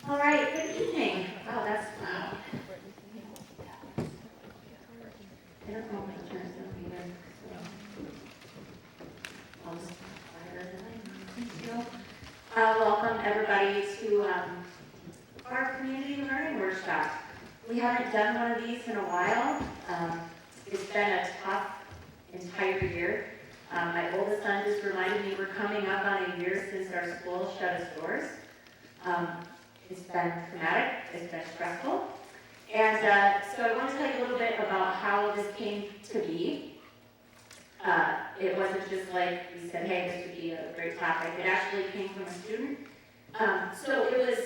All right, good evening. Wow, that's loud. I don't know if my turn is going to be good, so I'll just fire it away. Thank you. Welcome everybody to our community learning workshop. We haven't done one of these in a while. It's been a tough entire year. My oldest son just reminded me we're coming up on a year since our school shut its doors. It's been traumatic, it's been stressful. And so I want to tell you a little bit about how this came to be. It wasn't just like we said, hey, this would be a great topic. It actually came from a student. So it was,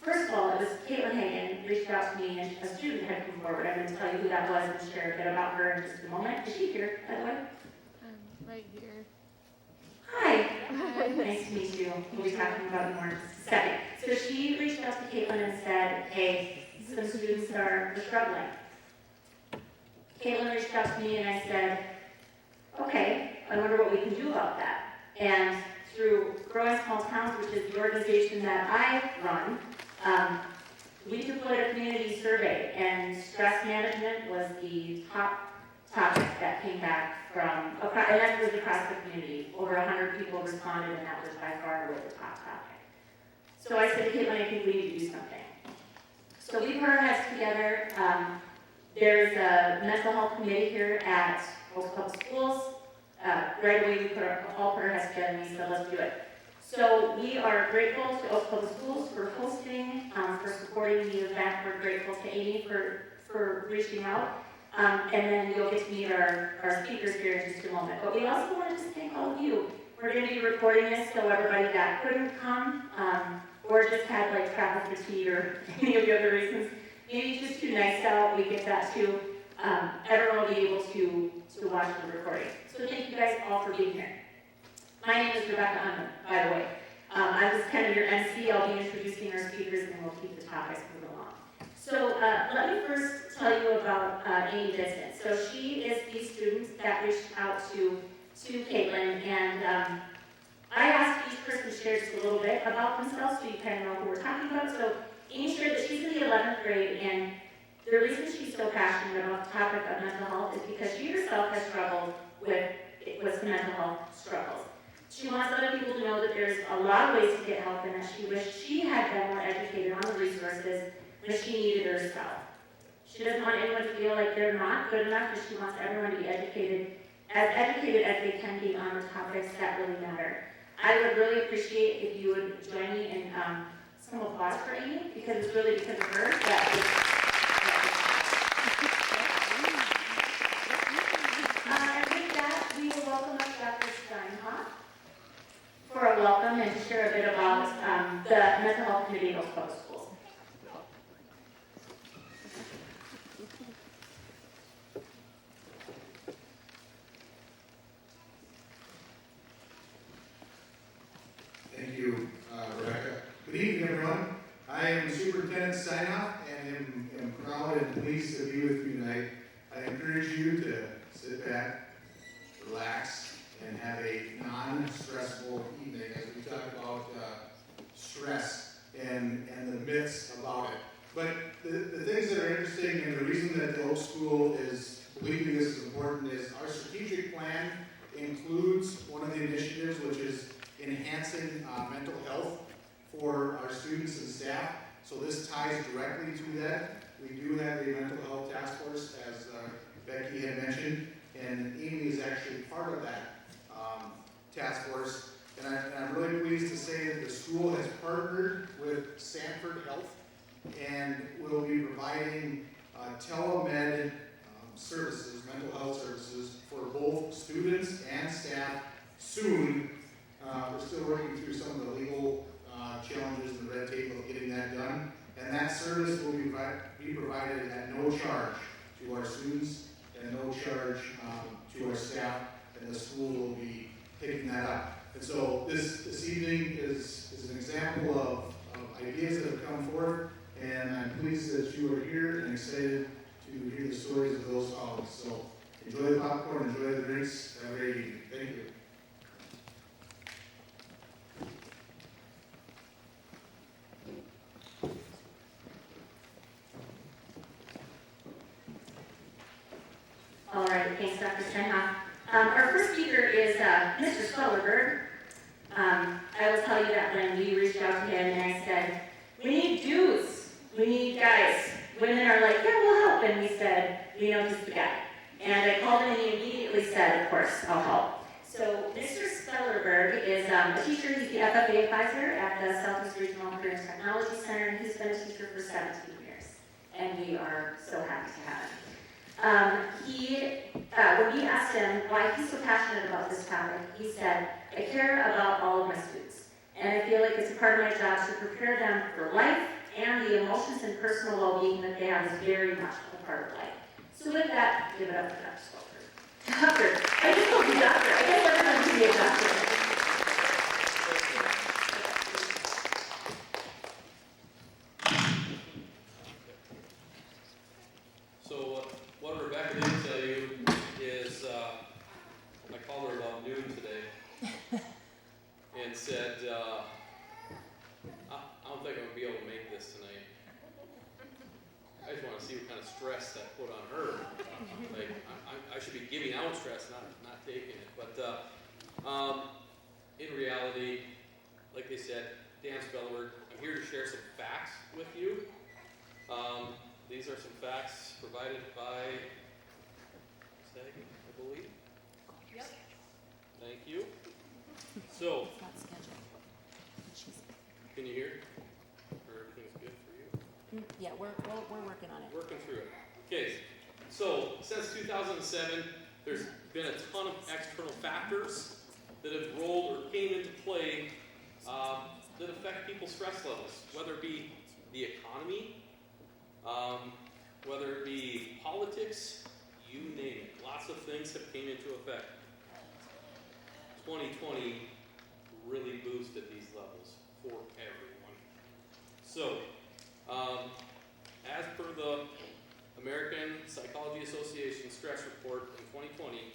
first of all, it was Katelyn Hagen reached out to me and a student had come forward. I'm going to tell you who that was and share a bit about her in just a moment. Is she here, by the way? Right here. Hi. Hi. Nice to meet you. We'll be talking about it more in just a second. So she reached out to Katelyn and said, hey, some students are struggling. Katelyn reached out to me and I said, okay, I wonder what we can do about that. And through Growing Small Towns, which is the organization that I run, we deployed a community survey, and stress management was the top topic that came back from, and that was across the community. Over 100 people responded, and that was by far the top topic. So I said to Katelyn, I think we need to do something. So we put our heads together. There's a mental health committee here at Oaks Public Schools. Right away, we all put our heads together and we said, let's do it. So we are grateful to Oaks Public Schools for hosting, for supporting the event. We're grateful to Amy for reaching out. And then you'll get to meet our speakers here in just a moment. But we also want to just thank all of you. We're going to be recording this, so everybody that couldn't come, or just had like travel fatigue or any of the other reasons, maybe it's just too nice out, we get that too. Everyone will be able to watch the recording. So thank you guys all for being here. My name is Rebecca Undem, by the way. I'm just kind of your MC. I'll be introducing our speakers and we'll keep the topics moving along. So let me first tell you about Amy Vincent. So she is the student that reached out to Katelyn, and I asked each person to share just a little bit about themselves so you kind of know who we're talking about. So Amy shared that she's in the 11th grade, and the reason she's so passionate about the topic of mental health is because she herself has struggled with some mental health struggles. She wants other people to know that there's a lot of ways to get help and that she wished she had been more educated on the resources when she needed herself. She doesn't want anyone to feel like they're not good enough, but she wants everyone to be educated as they can be on the topics that really matter. I would really appreciate if you would join me in some applause for Amy, because it's really because of her that and with that, we will welcome up Dr. Steinhoff for a welcome and to share a bit about the Mental Health Committee of Oaks Public Schools. Thank you, Rebecca. Good evening, everyone. I am Superintendent Steinhoff and am proud and pleased to be with you tonight. I encourage you to sit back, relax, and have a non-stressful evening as we talk about stress and the myths about it. But the things that are interesting and the reason that the Oak School is believing this is important is our strategic plan includes one of the initiatives, which is enhancing mental health for our students and staff. So this ties directly to that. We do have a mental health task force, as Becky had mentioned, and Amy is actually part of that task force. And I'm really pleased to say that the school has partnered with Sanford Health and will be providing telemed services, mental health services, for both students and staff soon. We're still working through some of the legal challenges and the red tape of getting that done. And that service will be provided at no charge to our students and no charge to our staff, and the school will be picking that up. And so this evening is an example of ideas that have come forth, and I'm pleased that you are here and excited to hear the stories of those colleagues. So enjoy the popcorn, enjoy the drinks, have a great evening. Thank you. Thanks, Dr. Steinhoff. Our first speaker is Mr. Spellerberg. I will tell you that when we reached out to him and I said, we need dudes, we need guys. Women are like, yeah, we'll help. And we said, we know he's the guy. And I called him and he immediately said, of course, I'll help. So Mr. Spellerberg is a teacher. He's the FFA advisor at the Southeast Regional Career and Technology Center, and he's been a teacher for 17 years. And we are so happy to have him. When we asked him why he's so passionate about this topic, he said, I care about all of my students. And I feel like it's a part of my job to prepare them for life, and the emotions and personal well-being that they have is very much a part of life. So with that, give it up for Dr. Spellerberg. Doctor, I just called you doctor. I guess everyone should be a doctor. So what Rebecca didn't tell you is I called her about noon today and said, I don't think I'm going to be able to make this tonight. I just want to see what kind of stress that put on her. Like, I should be giving out stress, not taking it. But in reality, like they said, Dan Spellerberg, I'm here to share some facts with you. These are some facts provided by Sag, I believe. Yep. Thank you. So, can you hear? Or everything's good for you? Yeah, we're working on it. Working through it. Okay, so since 2007, there's been a ton of external factors that have rolled or came into play that affect people's stress levels, whether it be the economy, whether it be politics, you name it. Lots of things have came into effect. 2020 really boosted these levels for everyone. So, as per the American Psychology Association stress report in 2020,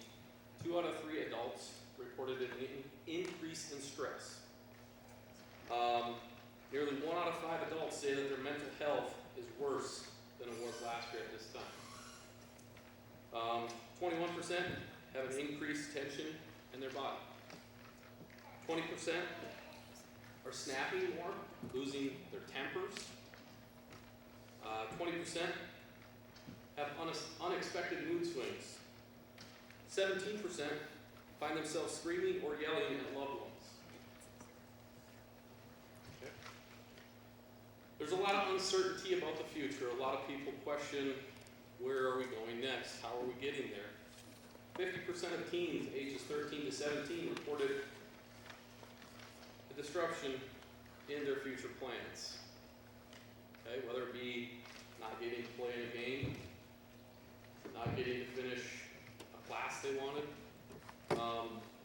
2 out of 3 adults reported an increase in stress. Nearly 1 out of 5 adults say that their mental health is worse than it was last year at this time. 21% have an increased tension in their body. 20% are snapping more, losing their tempers. 20% have unexpected mood swings. 17% find themselves screaming or yelling at loved ones. Okay. There's a lot of uncertainty about the future. A lot of people question, where are we going next? How are we getting there? 50% of teens ages 13 to 17 reported a disruption in their future plans. Okay, whether it be not getting to play in a game, not getting to finish a class they wanted,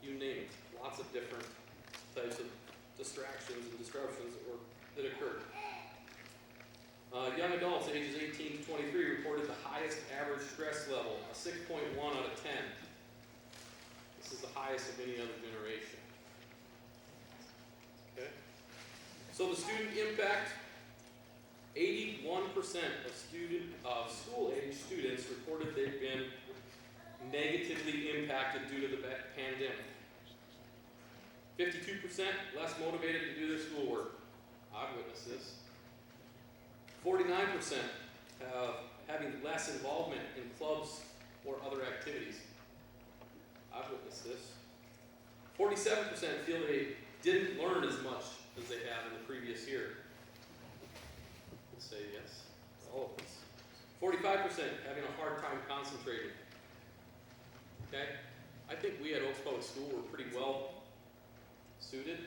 you name it. Lots of different types of distractions and disruptions that occurred. Young adults ages 18 to 23 reported the highest average stress level, a 6.1 out of 10. This is the highest of any other generation. Okay? So the student impact, 81% of school-age students reported they've been negatively impacted due to the pandemic. 52% less motivated to do their schoolwork. I've witnessed this. 49% having less involvement in clubs or other activities. I've witnessed this. 47% feel they didn't learn as much as they have in the previous year. I'd say yes, all of us. 45% having a hard time concentrating. Okay? I think we at Oaks Public School were pretty well suited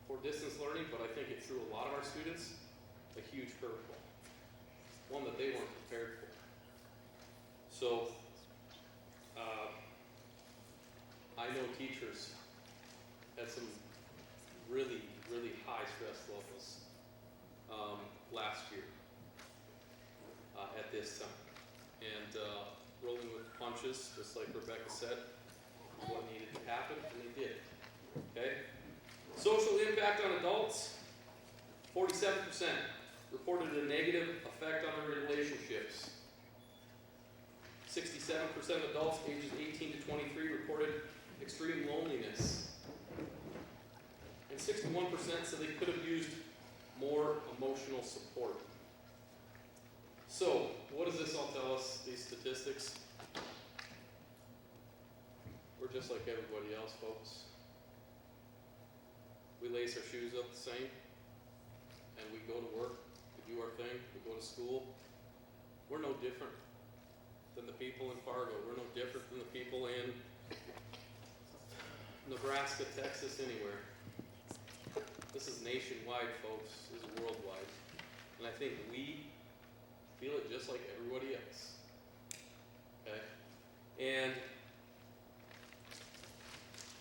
for distance learning, but I think it threw a lot of our students a huge curveball, one that they weren't prepared for. So, I know teachers had some really, really high stress levels last year at this time. And rolling with punches, just like Rebecca said, what needed to happen, and they did. Okay? Social impact on adults, 47% reported a negative effect on their relationships. 67% of adults ages 18 to 23 reported extreme loneliness. And 61% said they could have used more emotional support. So, what does this all tell us, these statistics? We're just like everybody else, folks. We lace our shoes up the same, and we go to work, we do our thing, we go to school. We're no different than the people in Fargo. We're no different than the people in Nebraska, Texas, anywhere. This is nationwide, folks. This is worldwide. And I think we feel it just like everybody else. Okay? And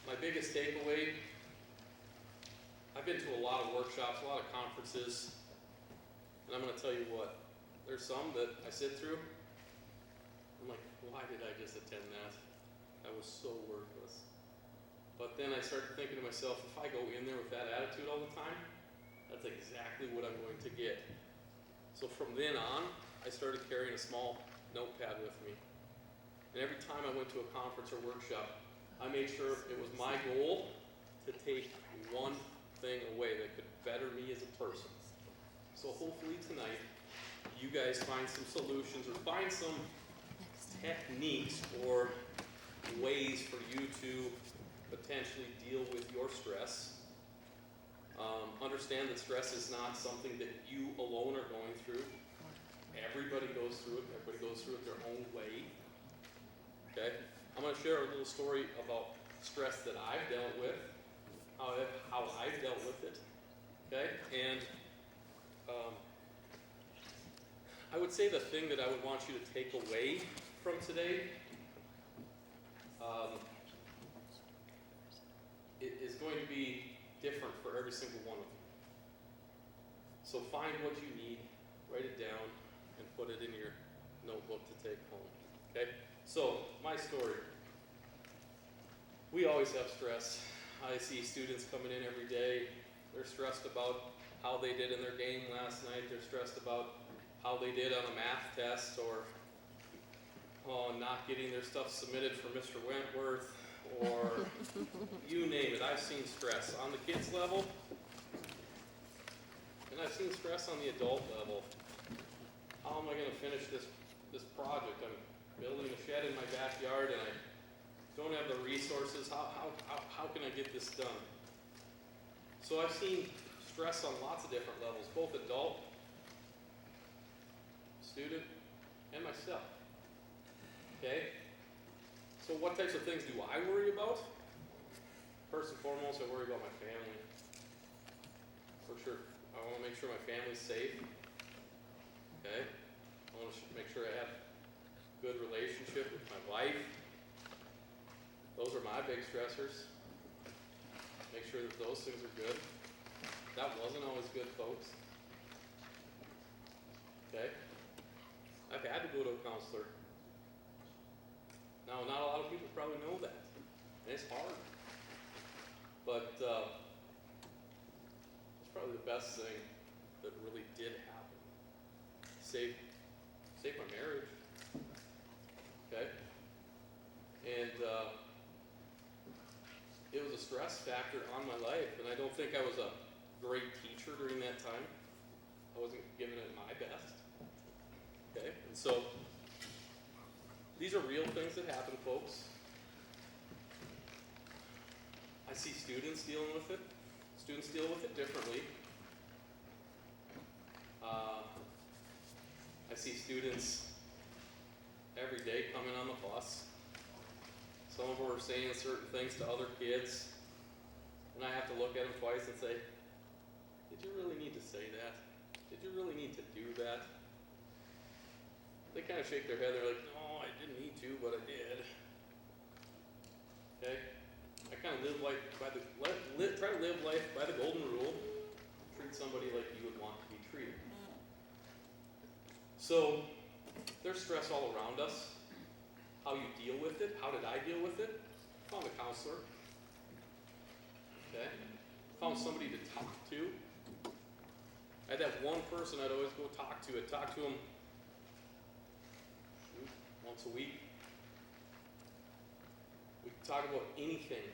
my biggest takeaway, I've been to a lot of workshops, a lot of conferences, and I'm going to tell you what, there's some that I sit through, I'm like, why did I just attend that? That was so worthless. But then I started thinking to myself, if I go in there with that attitude all the time, that's exactly what I'm going to get. So from then on, I started carrying a small notepad with me. And every time I went to a conference or workshop, I made sure it was my goal to take one thing away that could better me as a person. So hopefully tonight, you guys find some solutions or find some techniques or ways for you to potentially deal with your stress. Understand that stress is not something that you alone are going through. Everybody goes through it. Everybody goes through it their own way. Okay? I'm going to share a little story about stress that I've dealt with, how I've dealt with it. Okay? And I would say the thing that I would want you to take away from today it is going to be different for every single one of you. So find what you need, write it down, and put it in your notebook to take home. Okay? So, my story. We always have stress. I see students coming in every day. They're stressed about how they did in their game last night. They're stressed about how they did on a math test or not getting their stuff submitted for Mr. Wentworth or you name it. I've seen stress on the kids level and I've seen stress on the adult level. How am I going to finish this project? I'm building a shed in my backyard and I don't have the resources. How can I get this done? So I've seen stress on lots of different levels, both adult, student, and myself. Okay? So what types of things do I worry about? First and foremost, I worry about my family. For sure. I want to make sure my family's safe. Okay? I want to make sure I have a good relationship with my wife. Those are my big stressors. Make sure that those things are good. That wasn't always good, folks. Okay? I've had to go to a counselor. Now, not a lot of people probably know that. And it's hard. But it's probably the best thing that really did happen. Saved my marriage. Okay? And it was a stress factor on my life. And I don't think I was a great teacher during that time. I wasn't giving it my best. Okay? And so, these are real things that happen, folks. I see students dealing with it. Students deal with it differently. I see students every day coming on the bus. Some of them are saying certain things to other kids. And I have to look at them twice and say, did you really need to say that? Did you really need to do that? They kind of shake their head. They're like, no, I didn't need to, but I did. Okay? I kind of live life by try to live life by the golden rule. Treat somebody like you would want to be treated. So, there's stress all around us. How you deal with it. How did I deal with it? Found a counselor. Okay? Found somebody to talk to. I had that one person I'd always go talk to. I'd talk to him once a week. We can talk about anything,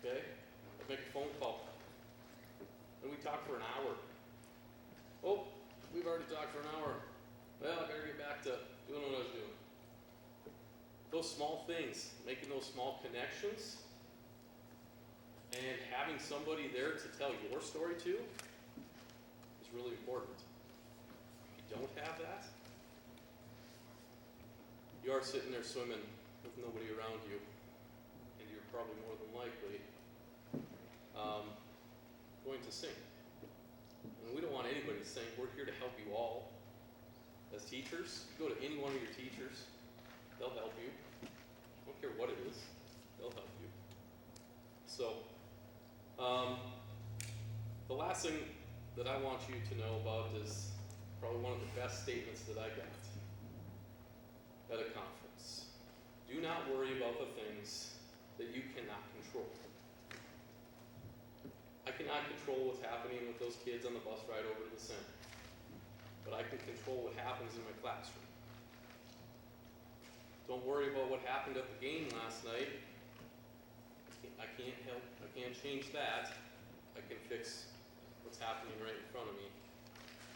okay? Or make a phone call. And we talk for an hour. Oh, we've already talked for an hour. Well, I better get back to doing what I was doing. Those small things, making those small connections, and having somebody there to tell your story to is really important. If you don't have that, you are sitting there swimming with nobody around you, and you're probably more than likely going to sink. And we don't want anybody to sink. We're here to help you all. As teachers, you go to any one of your teachers, they'll help you. I don't care what it is, they'll help you. So, the last thing that I want you to know about is probably one of the best statements that I got at a conference. Do not worry about the things that you cannot control. I cannot control what's happening with those kids on the bus ride over to the center, but I can control what happens in my classroom. Don't worry about what happened at the game last night. I can't help, I can't change that. I can fix what's happening right in front of me,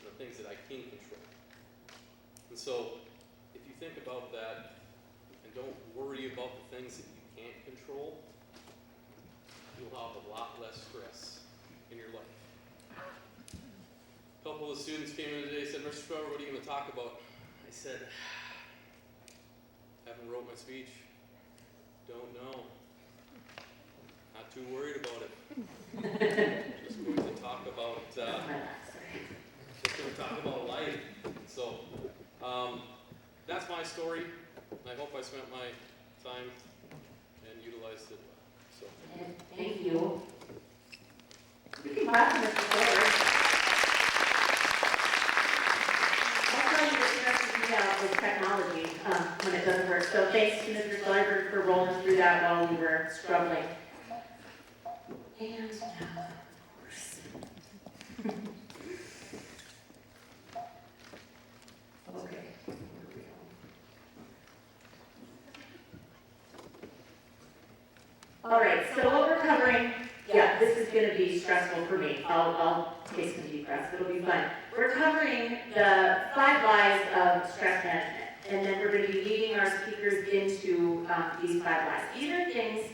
the things that I can control. And so, if you think about that, and don't worry about the things that you can't control, you'll have a lot less stress in your life. A couple of the students came in today and said, Mr. Spellerberg, what are you going to talk about? I said, haven't wrote my speech. Don't know. Not too worried about it. Just going to talk about life. So that's my story. I hope I spent my time and utilized it well. So thank you. You can clap for Mr. Spellerberg. I'll tell you what stresses me out with technology when it doesn't work. So thanks to Mr. Spellerberg for rolling through that while we were struggling. And now, of course. Okay, here we go. All right, so what we're covering, yeah, this is going to be stressful for me. I'll take some deep breaths. It'll be fun. We're covering the 5 whys of stress management, and then we're going to be leading our speakers into these 5 whys. These are things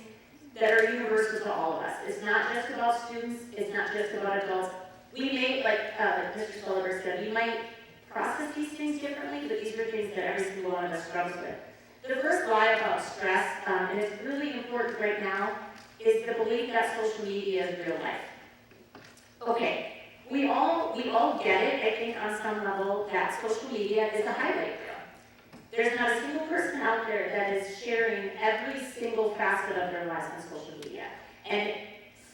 that are universal to all of us. It's not just about students. It's not just about adults. We may, like Mr. Spellerberg said, we might process these things differently, but these are things that every single one of us struggles with. The first why about stress, and it's really important right now, is the belief that social media is real life. Okay, we all get it, I think, on some level, that social media is a highlight reel. There's not a single person out there that is sharing every single facet of their lives on social media. And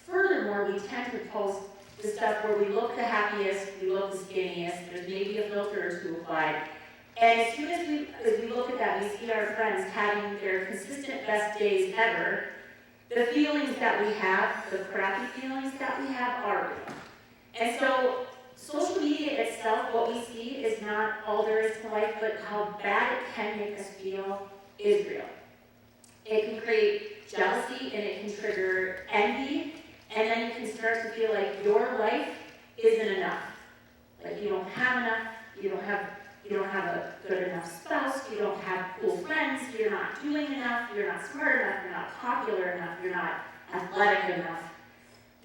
furthermore, we tend to post the stuff where we look the happiest, we look the skinniest, there's maybe a filter or two applied. And as soon as we look at that, we see our friends having their consistent best days ever, the feelings that we have, the crappy feelings that we have are real. And so, social media itself, what we see is not all there is to life, but how bad it can make us feel is real. It can create jealousy and it can trigger envy, and then you can start to feel like your life isn't enough. Like you don't have enough, you don't have a good enough spouse, you don't have cool friends, you're not doing enough, you're not smart enough, you're not popular enough, you're not athletic enough.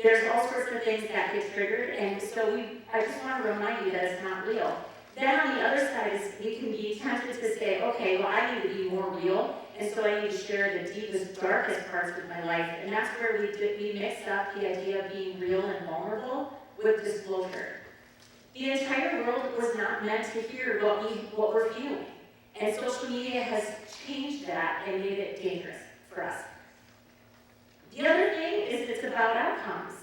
There's all sorts of things that get triggered, and so I just want to remind you that it's not real. Then on the other side is we can be tempted to say, okay, well I need to be more real, and so I need to share the deepest, darkest parts of my life, and that's where we mix up the idea of being real and vulnerable with disclosure. The entire world was not meant to hear what we're feeling, and social media has changed that and made it dangerous for us. The other thing is it's about outcomes.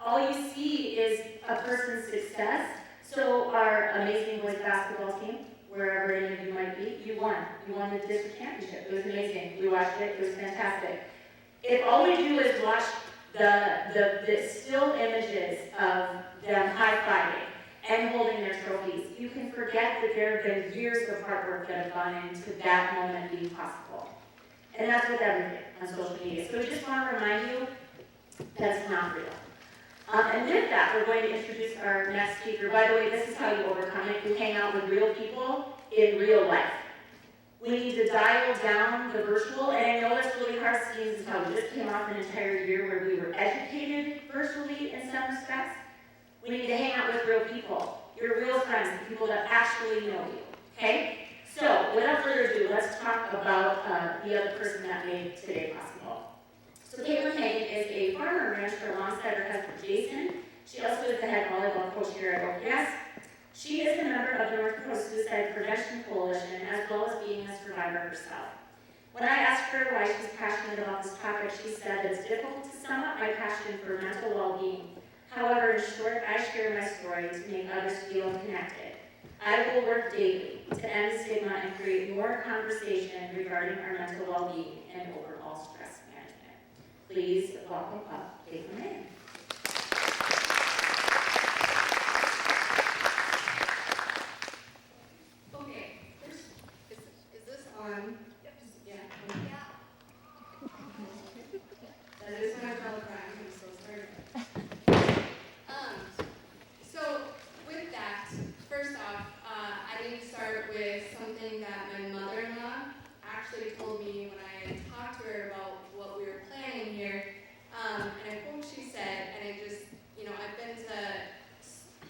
All you see is a person's success. So our amazing boys basketball team, wherever any of you might be, you won. You won the district championship. It was amazing. We watched it. It was fantastic. If all we do is watch the still images of them high-fiving and holding their trophies, you can forget that there have been years of hard work that have gone into that moment being possible. And that's with everything on social media. So we just want to remind you that's not real. And with that, we're going to introduce our next speaker. By the way, this is how you overcome it. You hang out with real people in real life. We need to dial down the virtual, and I know that's really hard schemes is how we just came off an entire year where we were educated virtually in some respects. We need to hang out with real people, your real friends, the people that actually know you, okay? So, without further ado, let's talk about the other person that made today possible. So Katelyn Hagen is a farmer rancher alongside her husband Jason. She also is the head volleyball coach here at OPS. She is a member of the North Dakota Suicide Prevention Coalition, as well as being a survivor herself. When I asked her why she's passionate about this topic, she said that it's difficult to sum up my passion for mental well-being. However, in short, I share my story to make others feel connected. I will work daily to end the stigma and create more conversation regarding our mental well-being and overall stress management. Please welcome up Katelyn Hagen. Okay, is this on? Yeah. That is my telegram, I'm so sorry. So with that, first off, I need to start with something that my mother-in-law actually told me when I talked to her about what we were planning here. And I quote she said, and I just, I've been to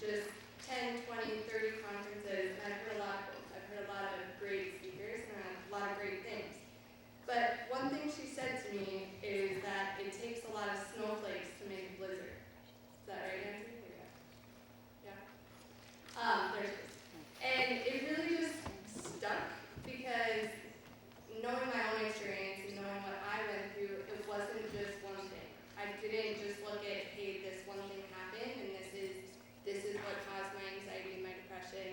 just 10, 20, 30 conferences, and I've heard a lot of quotes. I've heard a lot of great speakers and a lot of great things. But one thing she said to me is that it takes a lot of snowflakes to make a blizzard. Is that right, Nancy? Yeah. There it is. And it really just stuck because knowing my own experience and knowing what I went through, it wasn't just one thing. I didn't just look at, hey, this one thing happened and this is what caused my anxiety and my depression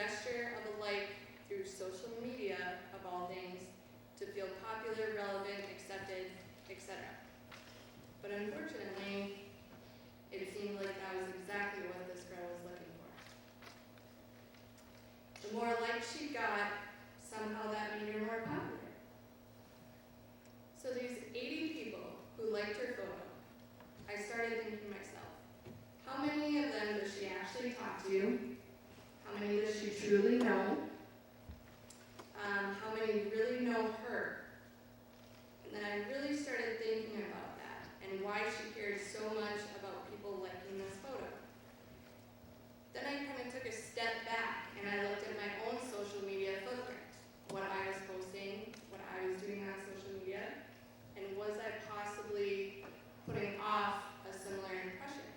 gesture of a like through social media, of all things, to feel popular, relevant, accepted, etc. But unfortunately, it seemed like that was exactly what this girl was looking for. The more likes she got, somehow that made her more popular. So these 80 people who liked her photo, I started thinking to myself, how many of them does she actually talk to? How many does she truly know? How many really know her? And then I really started thinking about that and why she cared so much about people liking this photo. Then I kind of took a step back and I looked at my own social media footprint, what I was posting, what I was doing on social media, and was I possibly putting off a similar impression?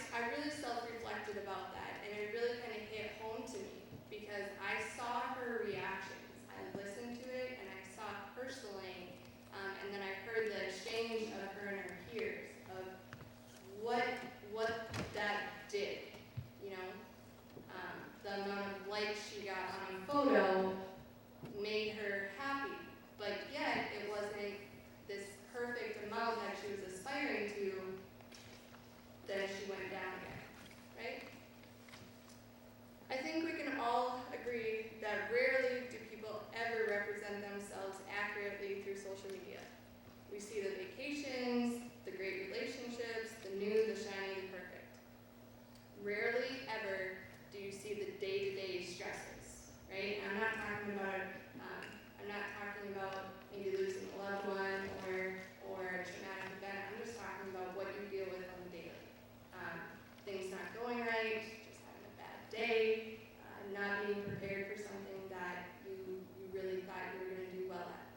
I really self-reflected about that, and it really kind of hit home to me because I saw her reactions. I listened to it, and I saw it personally, and then I heard the exchange of her and her peers of what that did, you know? The amount of likes she got on a photo made her happy, but yet it wasn't this perfect amount that she was aspiring to. Then she went down again, right? I think we can all agree that rarely do people ever represent themselves accurately through social media. We see the vacations, the great relationships, the new, the shiny, the perfect. Rarely ever do you see the day-to-day stresses, right? I'm not talking about maybe losing a loved one or a traumatic event. I'm just talking about what you deal with on the daily. Things not going right, just having a bad day, not being prepared for something that you really thought you were going to do well at.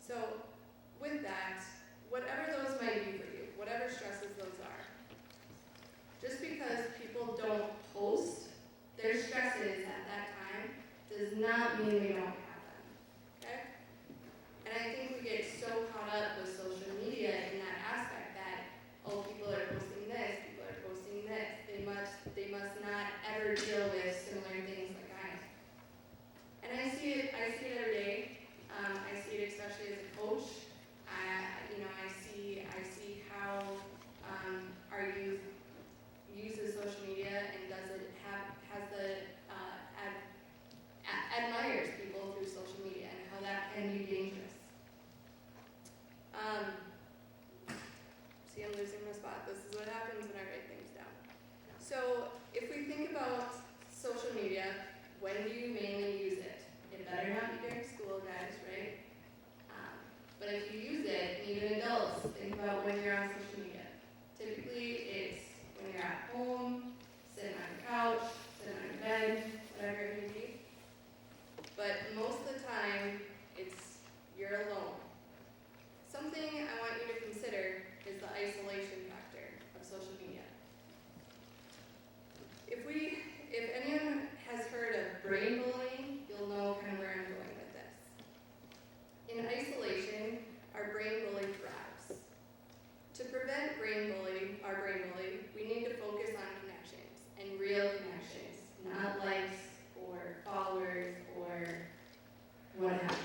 So with that, whatever those might be for you, whatever stresses those are, just because people don't post their stresses at that time does not mean they don't have them, okay? And I think we get so caught up with social media in that aspect that, oh, people are posting this, people are posting this, they must not ever deal with similar things like I am. And I see it every day. I see it especially as a coach. I see how our youth uses social media and admires people through social media and how that can be dangerous. See, I'm losing my spot. This is what happens when I write things down. So if we think about social media, when do you mainly use it? It better not be during school, guys, right? But if you use it, and even adults, think about when you're on social media. Typically, it's when you're at home, sitting on your couch, sitting on your bed, whatever it may be. But most of the time, it's you're alone. Something I want you to consider is the isolation factor of social media. If anyone has heard of brain bullying, you'll know kind of where I'm going with this. In isolation, our brain bully thrives. To prevent our brain bully, we need to focus on connections, and real connections, not likes or followers or what have you.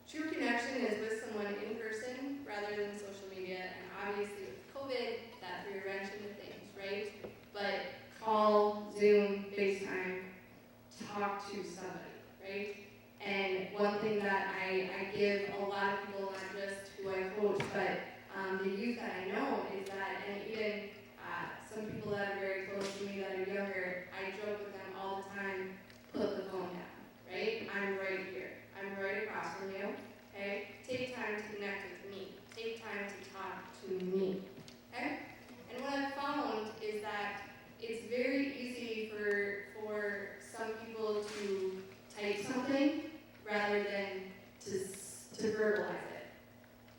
True connection is with someone in person rather than social media, and obviously with COVID, that threw a wrench into things, right? But call, Zoom, FaceTime, talk to somebody, right? And one thing that I give a lot of people, not just who I coach, but the youth that I know is that, and even some people that are very close to me that are younger, I joke with them all the time, put the phone down, right? I'm right here. I'm right across from you, okay? Take time to connect with me. Take time to talk to me, okay? And what I've found is that it's very easy for some people to type something rather than to verbalize it.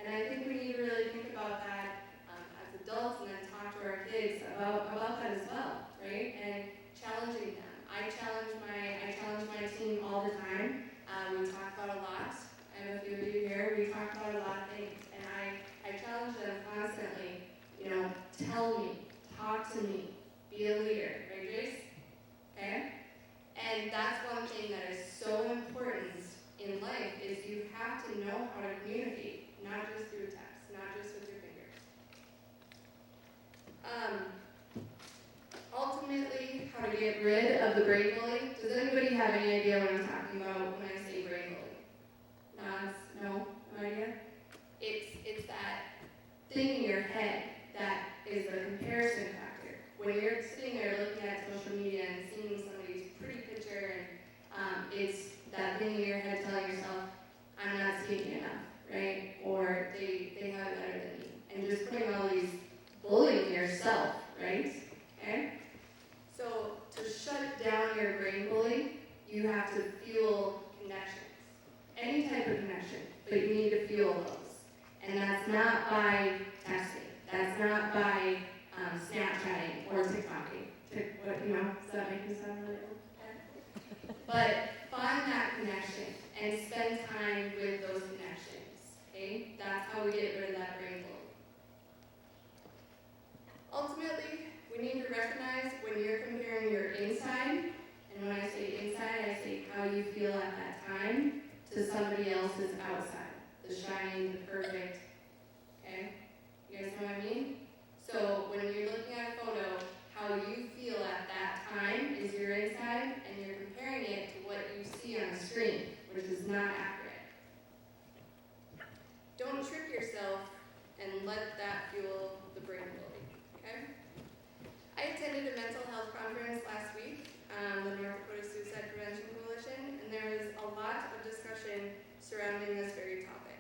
And I think we need to really think about that as adults and then talk to our kids about that as well, right? And challenging them. I challenge my team all the time. We talk about a lot. I have a few of you here. We talk about a lot of things. And I challenge them constantly, tell me, talk to me, be a leader, right, Jace? Okay? And that's one thing that is so important in life is you have to know how to communicate, not just through text, not just with your fingers. Ultimately, how to get rid of the brain bully. Does anybody have any idea what I'm talking about when I say brain bully? Nods? No? No idea? It's that thing in your head that is the comparison factor. When you're sitting there looking at social media and seeing somebody's pretty picture and it's that thing in your head telling yourself, I'm not speaking enough, right? Or they have it better than me. And just putting all these bullying yourself, right? Okay? So to shut down your brain bully, you have to fuel connections. Any type of connection, but you need to fuel those. And that's not by texting. That's not by Snapchatting or TikToking. Does that make me sound really old? Okay. But find that connection and spend time with those connections. Okay? That's how we get rid of that brain bully. Ultimately, we need to recognize when you're comparing your inside, and when I say inside, I say how you feel at that time, to somebody else's outside. The shiny, the perfect. Okay? You guys know what I mean? So when you're looking at a photo, how you feel at that time is your inside, and you're comparing it to what you see on the screen, which is not accurate. Don't trick yourself and let that fuel the brain bully. Okay? I attended a mental health conference last week, the North Dakota Suicide Prevention Coalition, and there was a lot of discussion surrounding this very topic.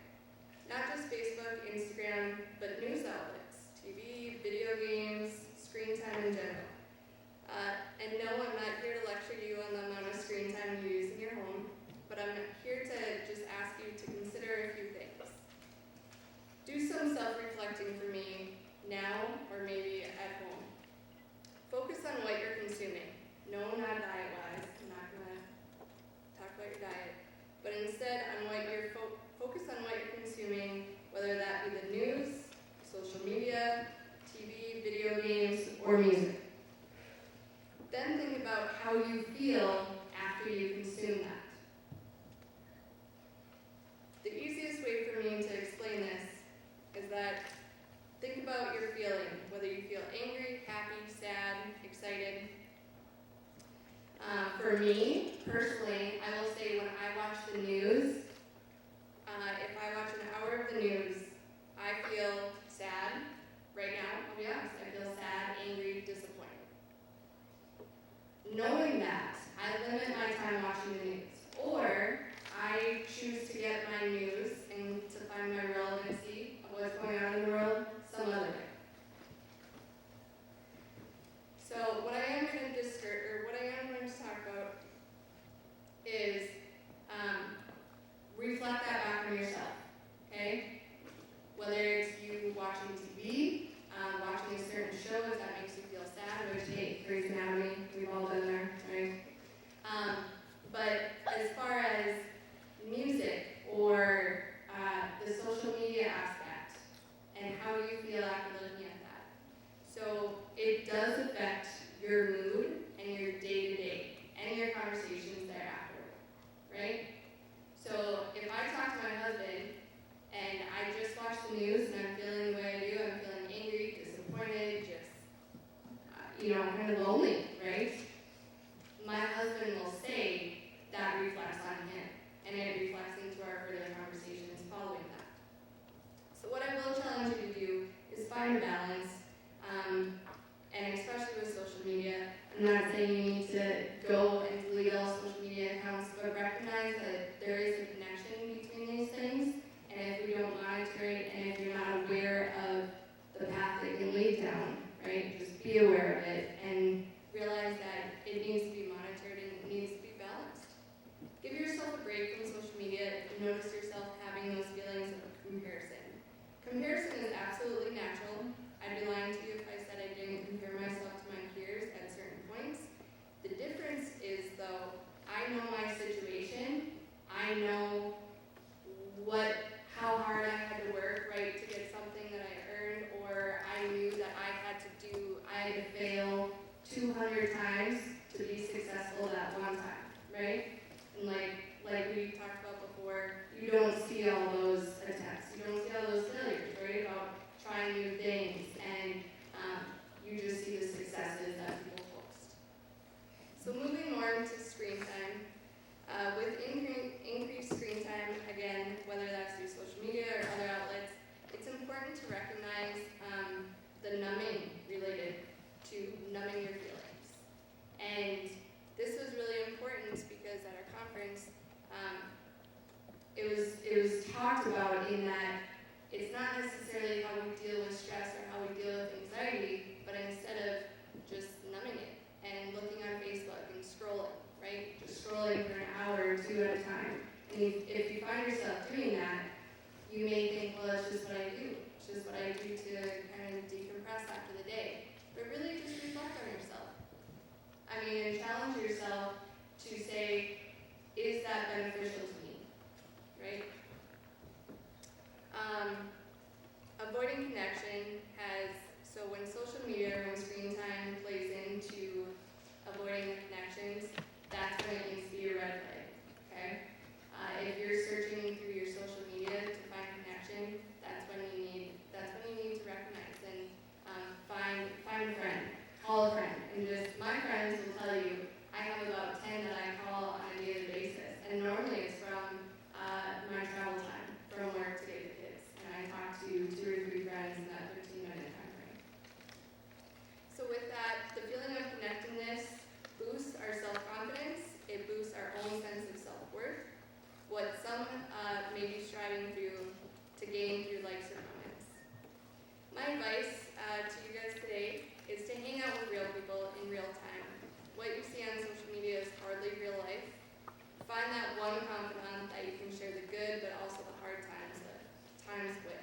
Not just Facebook, Instagram, but news outlets, TV, video games, screen time in general. And no, I'm not here to lecture you on the amount of screen time you use in your home, but I'm here to just ask you to consider a few things. Do some self-reflecting for me now or maybe at home. Focus on what you're consuming. No, not diet-wise. I'm not going to talk about your diet. But instead, on what you're focus on what you're consuming, whether that be the news, social media, TV, video games, or music. Then think about how you feel after you consume that. The easiest way for me to explain this is that think about your feeling, whether you feel angry, happy, sad, excited. For me, personally, I will say when I watch the news, if I watch an hour of the news, I feel sad. Right now, I'll be honest, I feel sad, angry, disappointed. Knowing that, I limit my time watching the news. Or I choose to get my news and to find my relevancy of what's going on in the world some other way. So what I am going to talk about is reflect that back on yourself, okay? Whether it's you watching TV, watching a certain show if that makes you feel sad, which, hey, Grey's Anatomy, we've all been there, right? But as far as music or the social media aspect and how you feel after looking at that. So it does affect your mood and your day-to-day and your conversations thereafter, right? So if I talk to my husband and I just watch the news and I'm feeling the way I do, I'm feeling angry, disappointed, just, kind of lonely, right? My husband will say that reflects on him, and it reflects into our further conversations following that. So what I will challenge you to do is find a balance, and especially with social media. I'm not saying you need to go and delete all social media accounts, but recognize that there is a connection between these things, and if we don't monitor it, and if you're not aware of the path it can lead down, right, just be aware of it, and realize that it needs to be monitored and it needs to be balanced. Give yourself a break from social media if you notice yourself having those feelings of comparison. Comparison is absolutely natural. I'd be lying to you if I said I didn't compare myself to my peers at certain points. The difference is, though, I know my situation. I know how hard I had to work, right, to get something that I earned, or I knew that I had to 200 times to be successful that one time, right? And like we talked about before, you don't see all those attempts, you don't see all those failures, right? About trying new things, and you just see the successes that people post. So moving on to screen time. With increased screen time, again, whether that's through social media or other outlets, it's important to recognize the numbing related to numbing your feelings. And this was really important because at our conference, it was talked about in that it's not necessarily how we deal with stress or how we deal with anxiety, but instead of just numbing it and looking on Facebook and scrolling, right? Just scrolling for an hour or two at a time. And if you find yourself doing that, you may think, well, that's just what I do. It's just what I do to kind of decompress after the day. But really just reflect on yourself. I mean, and challenge yourself to say, is that beneficial to me, right? Avoiding connection has, so when social media or when screen time plays into avoiding the connections, that's when it needs to be a red flag, okay? If you're searching through your social media to find connection, that's when you need to recognize and find a friend, call a friend, and just, my friends will tell you, I have about 10 that I call on a daily basis, and normally it's from my travel time, from work to get the kids, and I talk to 2 or 3 friends in that 15-minute time frame. So with that, the feeling of connectedness boosts our self-confidence, it boosts our own sense of self-worth, what some may be striving to gain through likes or comments. My advice to you guys today is to hang out with real people in real time. What you see on social media is hardly real life. Find that one confidant that you can share the good but also the hard times with.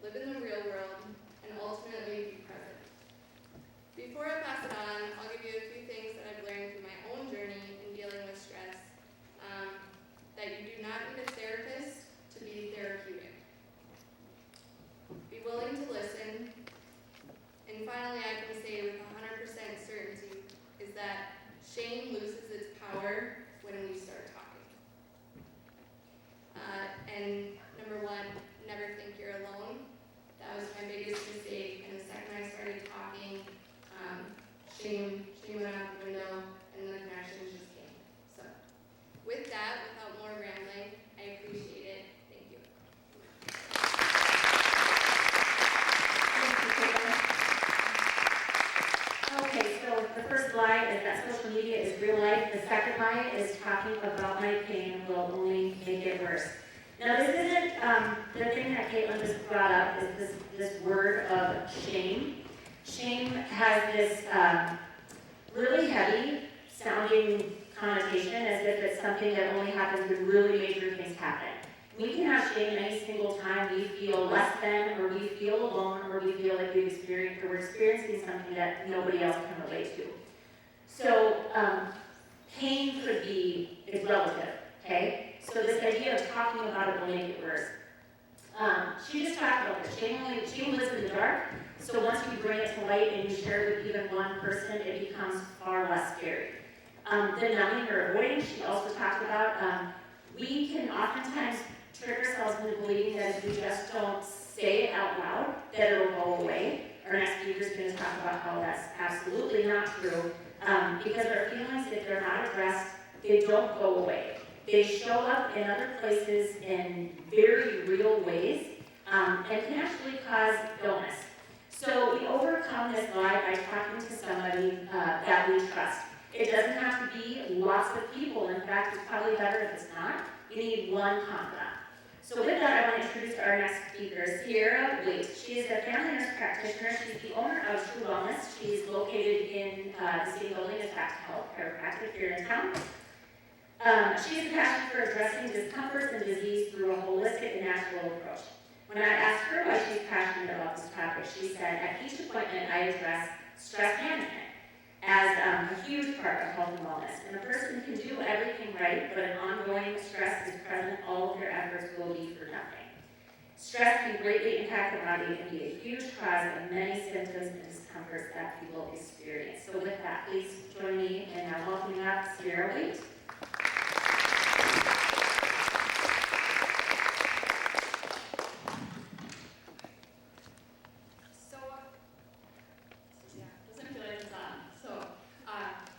Live in the real world and ultimately be present. Before I pass it on, I'll give you a few things that I've learned through my own journey in dealing with stress. That you do not need a therapist to be therapeutic. Be willing to listen. And finally, I can say with 100% certainty is that shame loses its power when we start talking. And number 1, never think you're alone. That was my biggest mistake. And the second I started talking, shame went out the window, and the connections just came. So, with that, without more rambling, I appreciate it. Thank you. Okay, so the first line is that social media is real life. The second line is talking about my pain will only make it worse. Now this isn't, the thing that Katelyn just brought up is this word of shame. Shame has this really heavy sounding connotation as if it's something that only happens when really major things happen. We can have shame any single time we feel less than, or we feel alone, or we feel like we're experiencing something that nobody else can relate to. So pain could be, is relative, okay? So this idea of talking about it will make it worse. She just talked about this. Shame lives in the dark, so once you bring it to light and you share it with even one person, it becomes far less scary. The numbing or avoiding, she also talked about, we can oftentimes trick ourselves into believing that if we just don't say it out loud, that it'll go away. Our next speaker is going to talk about how that's absolutely not true, because our feelings, if they're not addressed, they don't go away. They show up in other places in very real ways, and can actually cause illness. So we overcome this lie by talking to somebody that we trust. It doesn't have to be lots of people. In fact, it's probably better if it's not. You need one confidant. So with that, I want to introduce our next speaker, Sierra Waite. She is a family nurse practitioner. She's the owner of True Wellness. She's located in the same building as Back to Health Chiropractic here in town. She has a passion for addressing discomforts and disease through a holistic and natural approach. When I asked her why she's passionate about this topic, she said, at each appointment I address stress management as a huge part of health and wellness. And a person can do everything right, but an ongoing stress is present, all of their efforts will be for nothing. Stress can greatly impact the body and be a huge cause of many symptoms and discomforts that people experience. So with that, please join me in welcoming up Sierra Waite. Doesn't feel like it's on. So,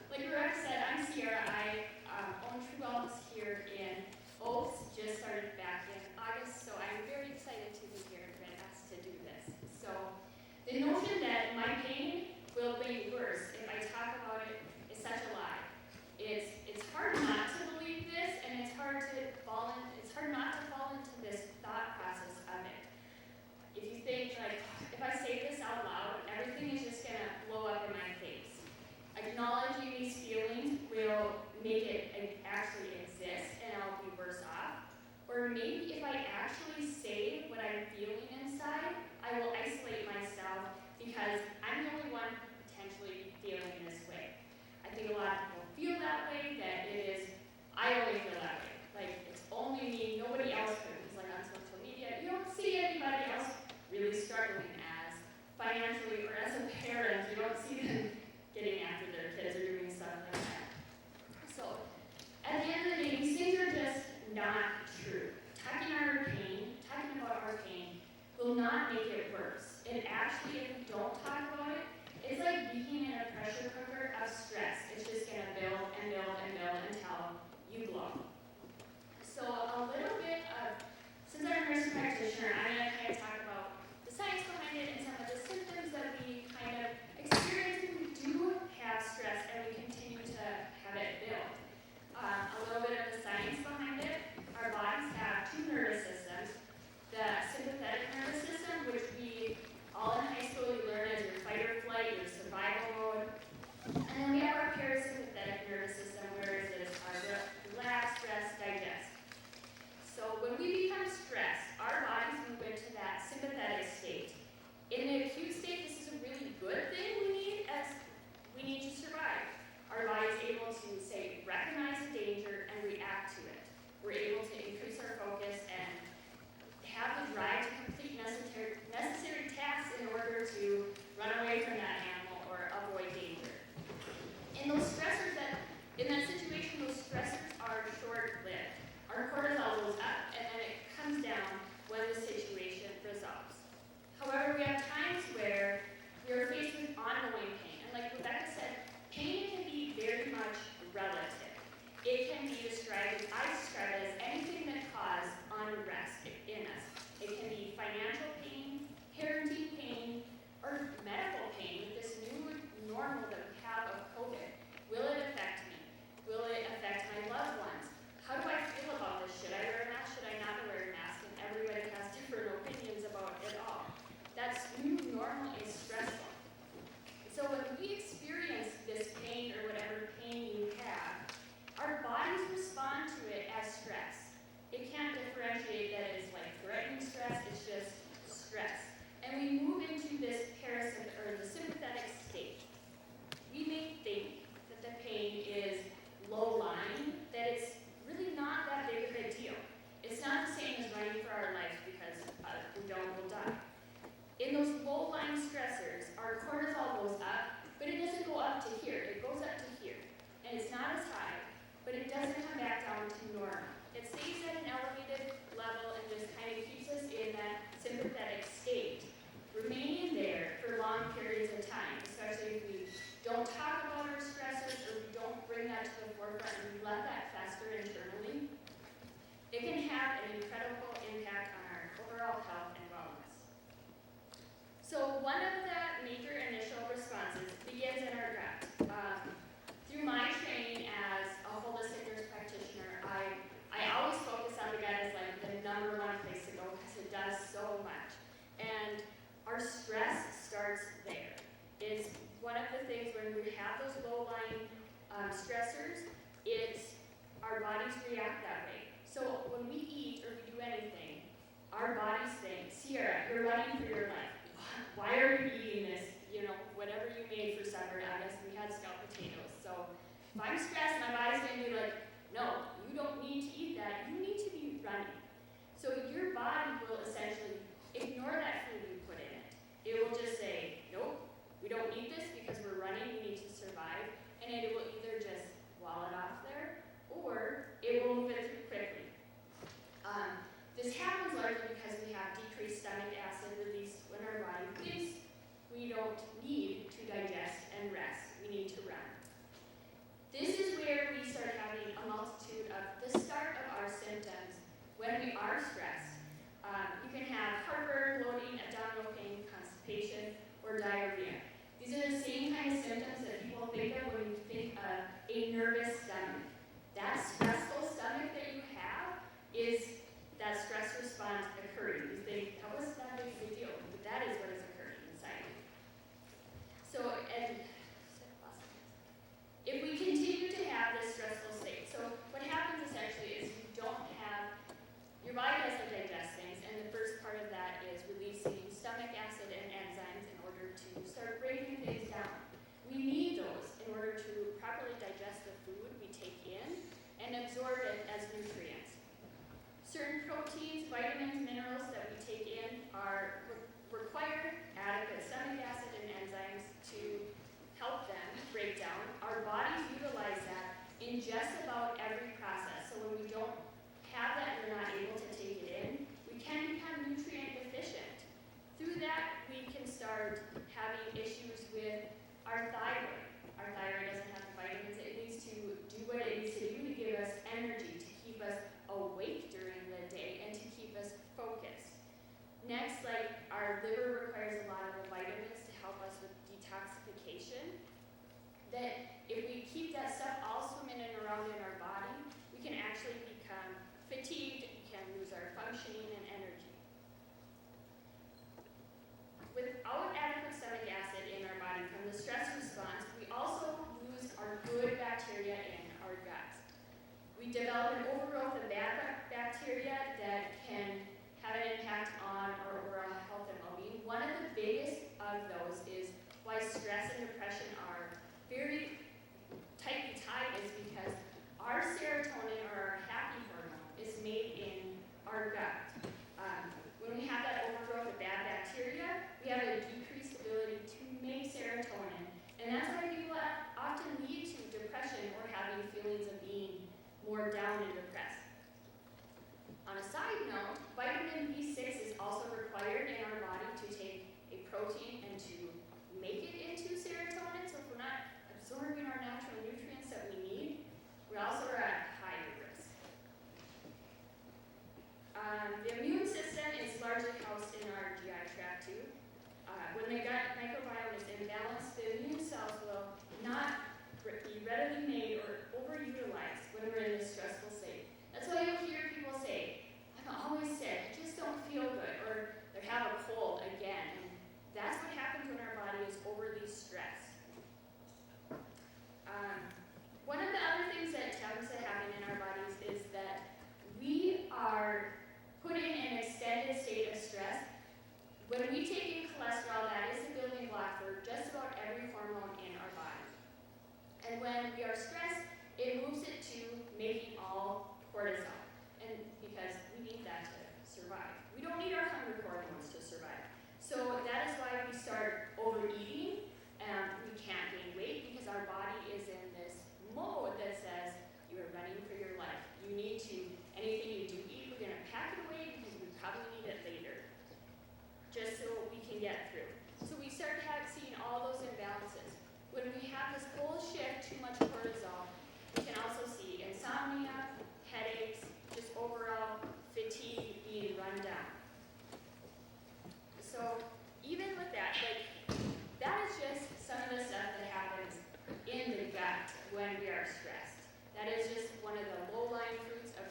like Rebecca said, I'm Sierra. I own True Wellness here in Oaks. Just started back in August, so I'm very excited to be here and been asked to do this. So, the notion that my pain will be worse if I talk about it is such a lie. It's hard not to believe this, and it's hard not to fall into this thought process of it. If you think, like, if I say this out loud, everything is just gonna blow up in my face. Acknowledging these feelings will make it actually exist, and I'll be worse off. Or maybe if I actually say what I'm feeling inside, I will isolate myself because I'm the only one potentially feeling this way. I think a lot of people feel that way, that it is, I only feel that way. Like, it's only me, nobody else could. It's like on social media, you don't see anybody else really struggling as financially or as a parent. You don't see them getting after their kids or doing stuff like that. So, at the end of the day, these things are just not true. Talking about our pain will not make it worse. It actually, if we don't talk about it, it's like being in a pressure cooker of stress. It's just gonna build and build and build until you blow. So a little bit of, since I'm a nurse practitioner, I'm gonna kind of talk about the science behind it and some of the symptoms that we kind of experience when we do have stress and we continue to have it build. A little bit of the science behind it. Our bodies have two nervous systems. The sympathetic nervous system, which we all in high school you learn as your fight or flight, your survival mode. And then we have our parasympathetic nervous system, where it is our relax, rest, digest. So when we become stressed, our bodies move into that sympathetic state. In the acute state, this is a really good thing we need to survive. Our body is able to, say, recognize the danger and react to it. We're able to increase our focus and have the drive to complete necessary tasks in order to run away from that animal or avoid danger. In that situation, those stressors are short-lived. Our cortisol goes up and then it comes down when the situation resolves. However, we have times where we are faced with ongoing pain. And like Rebecca said, pain can be very much relative. It can be described, I describe it as anything that causes unrest in us. It can be financial pain, parenting pain, or medical pain. With this new normal that we have of COVID, will it affect me? Will it affect my loved ones? How do I feel about this? Should I wear a mask? Should I not wear a mask? And everybody has different opinions about it all. That new normal is stressful. So when we experience this pain or whatever pain you have, our bodies respond to it as stress. It can't differentiate that it's like threatening stress, it's just stress. And we move into this the sympathetic state. We may think that the pain is low-lying, that it's really not that big of a deal. It's not the same as running for our life because we will die. In those low-lying stressors, our cortisol goes up, but it doesn't go up to here, it goes up to here. And it's not as high, but it doesn't come back down to normal. It stays at an elevated level and just kind of keeps us in that sympathetic state, remaining there for long periods of time, especially if we don't talk about our stressors or we don't bring that to the forefront and we let that fester internally. It can have an incredible impact on our overall health and wellness. So one of the major initial responses begins in our gut. Through my training as a holistic nurse practitioner, I always focus on the gut as like the number one place to go because it does so much. And our stress starts there. It's one of the things when we have those low-lying stressors, our bodies react that way. So when we eat or we do anything, our bodies think, Sierra, you're running for your life. Why are you eating this? Whatever you made for supper, I guess we had scalloped potatoes. So if I'm stressed, my body's going to be like, no, you don't need to eat that. You need to be running. So your body will essentially nervous stomach. That stressful stomach that you have is that stress response occurring. You think, how is that a big deal? But that is what is occurring inside you. So, and if we continue to have this stressful state, so what happens essentially is you don't have, your body doesn't digest things, and the first part of that is releasing stomach acid and enzymes in order to start breaking things down. We need those in order to properly digest the food we take in and absorb it as nutrients. Certain proteins, vitamins, minerals that we take in require adequate stomach acid and enzymes to help them break down. Our bodies utilize that in just about every process. So when we don't have that, we're not able to take it in, we can become nutrient deficient. Through that, we can start having issues with our thyroid. Our thyroid doesn't have the vitamins it needs to do what it needs to do to give us energy, to keep us awake during the day, and to keep us focused. Next, like our liver requires a lot of the vitamins to help us with detoxification. That if we keep that stuff all swimming around in our body, we can actually become fatigued, we can lose our functioning and energy. Without adequate stomach acid in our body from the stress response, we also lose our good bacteria in our gut. We develop an overgrowth of bad bacteria that can have an impact on our overall health and well-being. One of the biggest of those is why stress and depression are very tightly tied is because our serotonin, or our happy hormone, is made in our gut. When we have that overgrowth of bad bacteria, we have a decreased ability to make serotonin. And that's why people often lead to depression or having feelings of being more down and depressed. On a side note, vitamin B6 is also required in our body to take a protein and to make it into serotonin. So if we're not absorbing our natural nutrients that we need, we also are at higher risk. The immune system is largely housed in our GI tract too. When the gut microbiome is imbalanced, the immune cells will not be readily made or overutilized when we're in this stressful state. That's why you'll hear people say, I'm always sick, I just don't feel good, or they have a cold again. And that's what happens when our body is overly stressed. One of the other things that tends to happen in our bodies is that we are put in an extended state of stress. When we take in cholesterol, that is the building block for just about every hormone in our body. And when we are stressed, it moves it to making all cortisol. And because we need that to survive. We don't need our hunger hormones to survive. So that is why we start overeating, and we can't gain weight because our body is in this mode that says you are running for your life. You need to, anything you do eat, we're going to pack it away because we probably need it later, just so we can get through. So we start seeing all those imbalances. When we have this whole shift, too much cortisol, we can also see insomnia, headaches, just overall fatigue, being run down. So even with that, that is just some of the stuff that happens in the gut when we are stressed. That is just one of the low-lying fruits of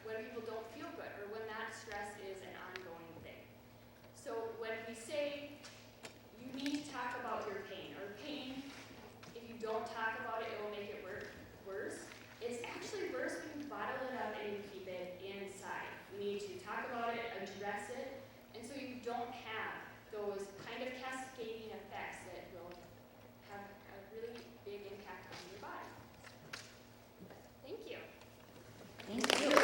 when people don't feel good or when that stress is an ongoing thing. So when we say you need to talk about your pain, or pain, if you don't talk about it, it will make it worse. It's actually worse when you bottle it up and you keep it inside. We need to talk about it, address it, and so you don't have those kind of cascading effects that will have a really big impact on your body. Thank you. Thank you.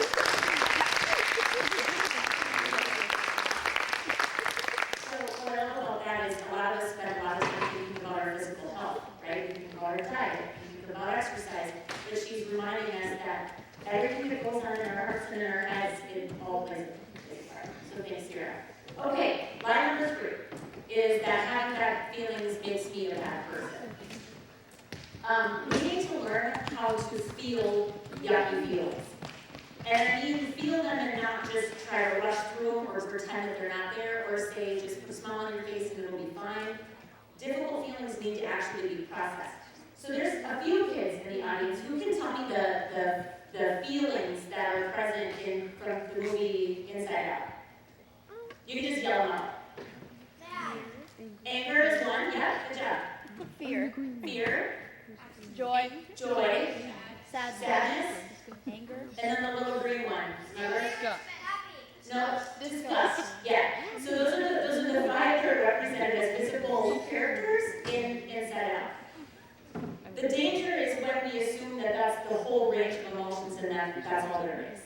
So what I love about that is a lot of us spend a lot of time thinking about our physical health, right? We think about our diet, we think about exercise, but she's reminding us that everything that goes on in our hearts and in our heads, it all plays a big part. So thanks, Sarah. Okay, line number 3 is that having bad feelings makes me a bad person. We need to learn how to feel yucky feelings. And I mean feel them and not just try to rush through them or pretend that they're not there or say just put a smile on your face and it'll be fine. Difficult feelings need to actually be processed. So there's a few kids in the audience who can tell me the feelings that are present from the movie Inside Out. You can just yell them out. Anger is one, yeah, good job. Fear. Fear, Joy. joy, Sadness. sadness, Anger. and then the little green one. Remember? Disgust. No, disgust. Yeah. So those are the five that are represented as visible characters in Inside Out. The danger is when we assume that that's the whole range of emotions and that's all there is.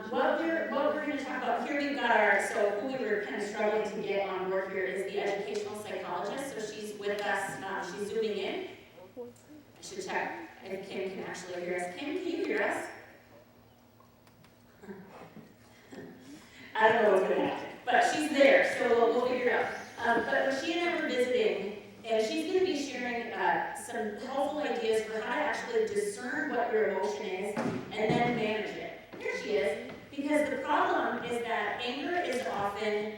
What we're going to talk about here, we've got so who we were kind of struggling to get on board here is the educational psychologist. So she's with us, she's zooming in. I should check if Kim can actually hear us. Kim, can you hear us? I don't know what's going to happen, but she's there, so we'll figure it out. But when she and I were visiting, and she's going to be sharing some helpful ideas for how to actually discern what your emotion is and then manage it. Here she is, because the problem is that anger is often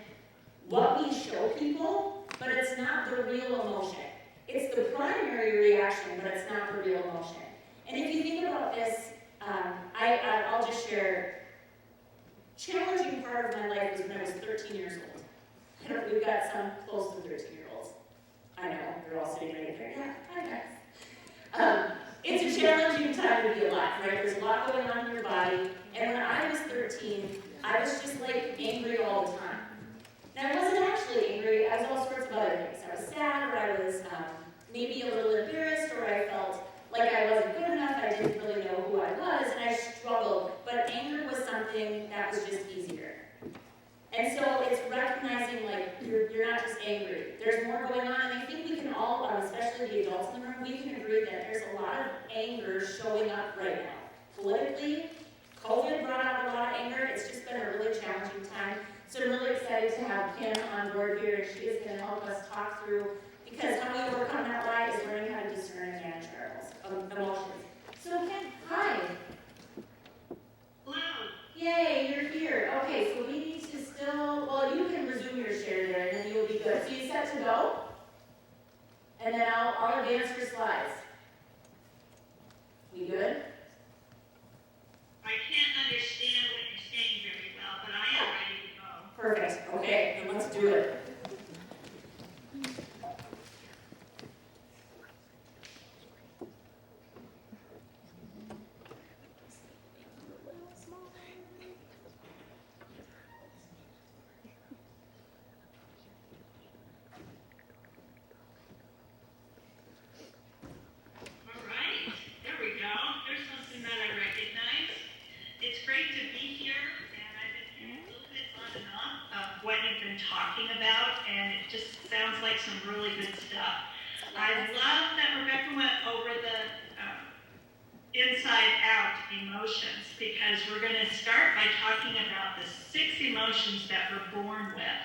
what we show people, but it's not the real emotion. It's the primary reaction, but it's not the real emotion. And if you think about this, I'll just share. Challenging part of my life was when I was 13 years old. We've got some close to 13-year-olds. I know, they're all sitting right there. Yeah, hi guys. It's a challenging time to be alive, right? There's a lot going on in your body. And when I was 13, I was just like angry all the time. Now I wasn't actually angry, I was all sorts of other things. I was sad, or I was maybe a little embarrassed, or I felt like I wasn't good enough, I didn't really know who I was, and I struggled. But anger was something that was just easier. And so it's recognizing, like, you're not just angry. There's more going on, and I think we can all, especially the adults in the room, we can agree that there's a lot of anger showing up right now. Politically, COVID brought out a lot of anger. It's just been a really challenging time. So I'm really excited to have Kim on board here, and she is going to help us talk through, because how we overcome that lie is learning how to discern and manage our emotions. So Kim, hi. Hello. Yay, you're here. Okay, so we need to still, well, you can resume your share there, and then you'll be good. So you set to go? And then I'll advance your slides. We good? I can't understand what you're saying very well, but I am ready to go. Perfect. Okay, then let's do it. All right, there we go. There's something that I recognize. It's great to be here, and I've been hearing a little bit on and off of what you've been talking about, and it just sounds like some really good stuff. I love that Rebecca went over the inside out emotions, because we're going to start by talking about the 6 emotions that we're born with: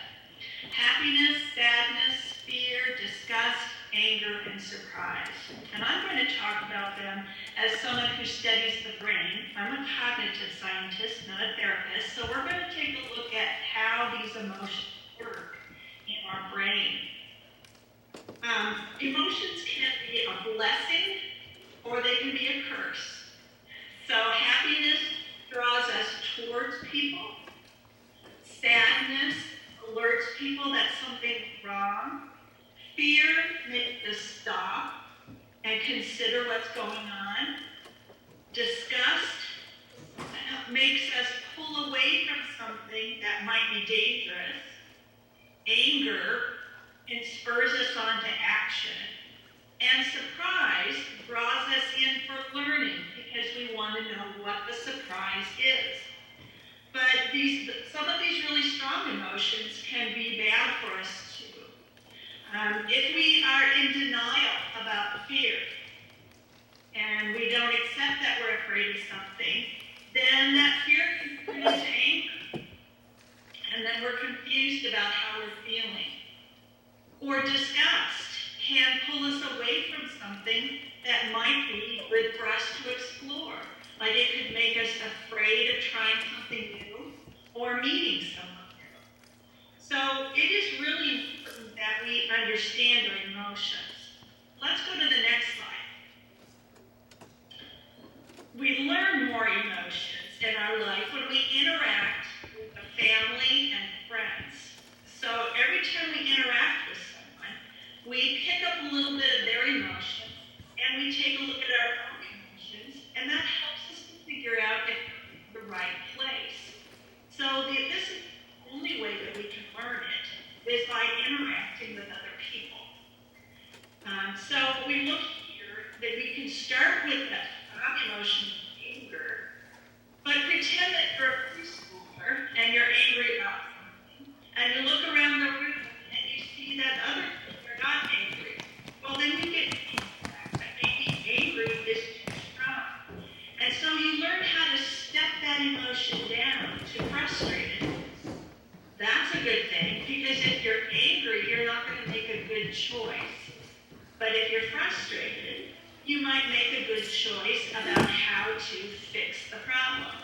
happiness, sadness, fear, disgust, anger, and surprise. And I'm going to talk about them as someone who studies the brain. I'm a cognitive scientist, not a therapist, so we're going to take a look at how these emotions work in our brain. Emotions can be a blessing, or they can be a curse. So happiness draws us towards people. Sadness alerts people that something's wrong. Fear makes us stop and consider what's going on. Disgust makes us pull away from something that might be dangerous. Anger spurs us on to action. And surprise draws us in for learning, because we want to know what the surprise is. But some of these really strong emotions can be bad for us too. If we are in denial about fear, and we don't accept that we're afraid of something, then that fear can produce anger. And then we're confused about how we're feeling. Or disgust can pull us away from something that might be good for us to explore. Like it could make us afraid of trying something new or meeting someone new. So it is really important that we understand our emotions. Let's go to the next slide. up a little bit of their emotions, and we take a look at our own emotions, and that helps us to figure out if we're in the right place. So this is the only way that we can learn it, is by interacting with other people. So we look here that we can start with that emotion of anger, but pretend that you're a preschooler and you're angry about something, and you look around the room and you see that other people are not angry. Well, then you get feedback that maybe angry is too strong. And so you learn how to step that emotion down to frustrated. That's a good thing, because if you're angry, you're not going to make a good choice. But if you're frustrated, you might make a good choice about how to fix the problem.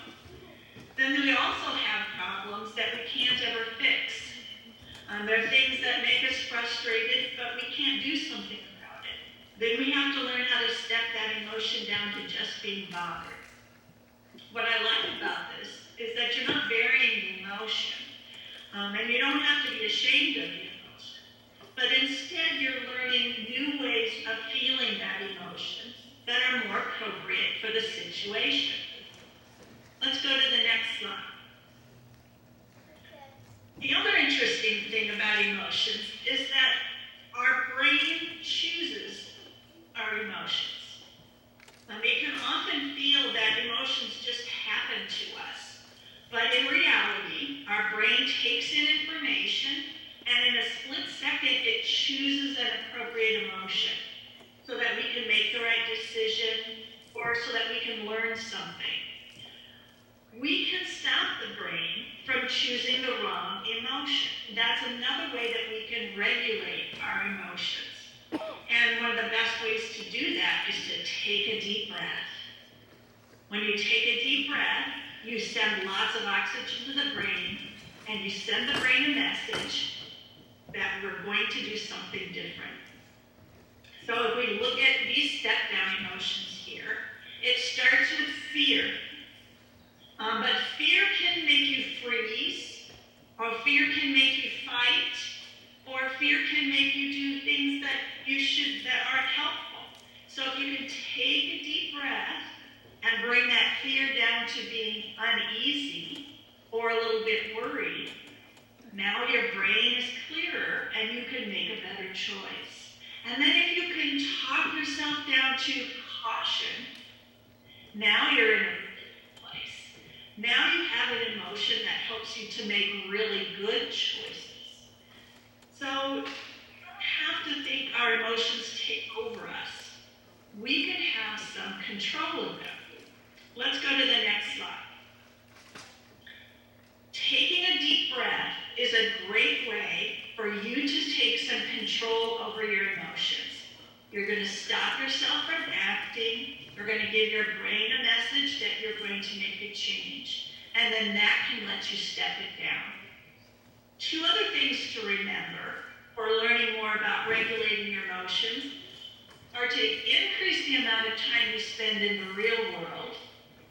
Then we also have problems that we can't ever fix. There are things that make us frustrated, but we can't do something about it. Then we have to learn how to step that emotion down to just being bothered. What I like about this is that you're not burying the emotion, and you don't have to be ashamed of the emotion, but instead you're learning new ways of feeling that emotion that are more appropriate for the situation. Let's go to the next slide. The other interesting thing about emotions is that our brain chooses our emotions. We can often feel that emotions just happen to us, but in reality, our brain takes in information, and in a split second, it chooses an appropriate emotion so that we can make the right decision or so that we can learn something. We can stop the brain from choosing the wrong emotion. That's another way that we can regulate our emotions. And one of the best ways to do that is to take a deep breath. When you take a deep breath, you send lots of oxygen to the brain, and you send the brain a message that we're going to do something different. So if we look at these step-down emotions here, it starts with fear. But fear can make you freeze, or fear can make you fight, or fear can make you do things that aren't helpful. So if you can take a deep breath and bring that fear down to being uneasy or a little bit worried, now your brain is clearer and you can make a better choice. And then if you can talk yourself down to caution, now you're in a place. Now you have an emotion that helps you to make really good choices. So you don't have to think our emotions take over us. We can have some control of them. Let's go to the next slide. Taking a deep breath is a great way for you to take some control over your emotions. You're going to stop yourself from acting. You're going to give your brain a message that you're going to make a change. And then that can let you step it down. Two other things to remember for learning more about regulating your emotions are to increase the amount of time you spend in the real world.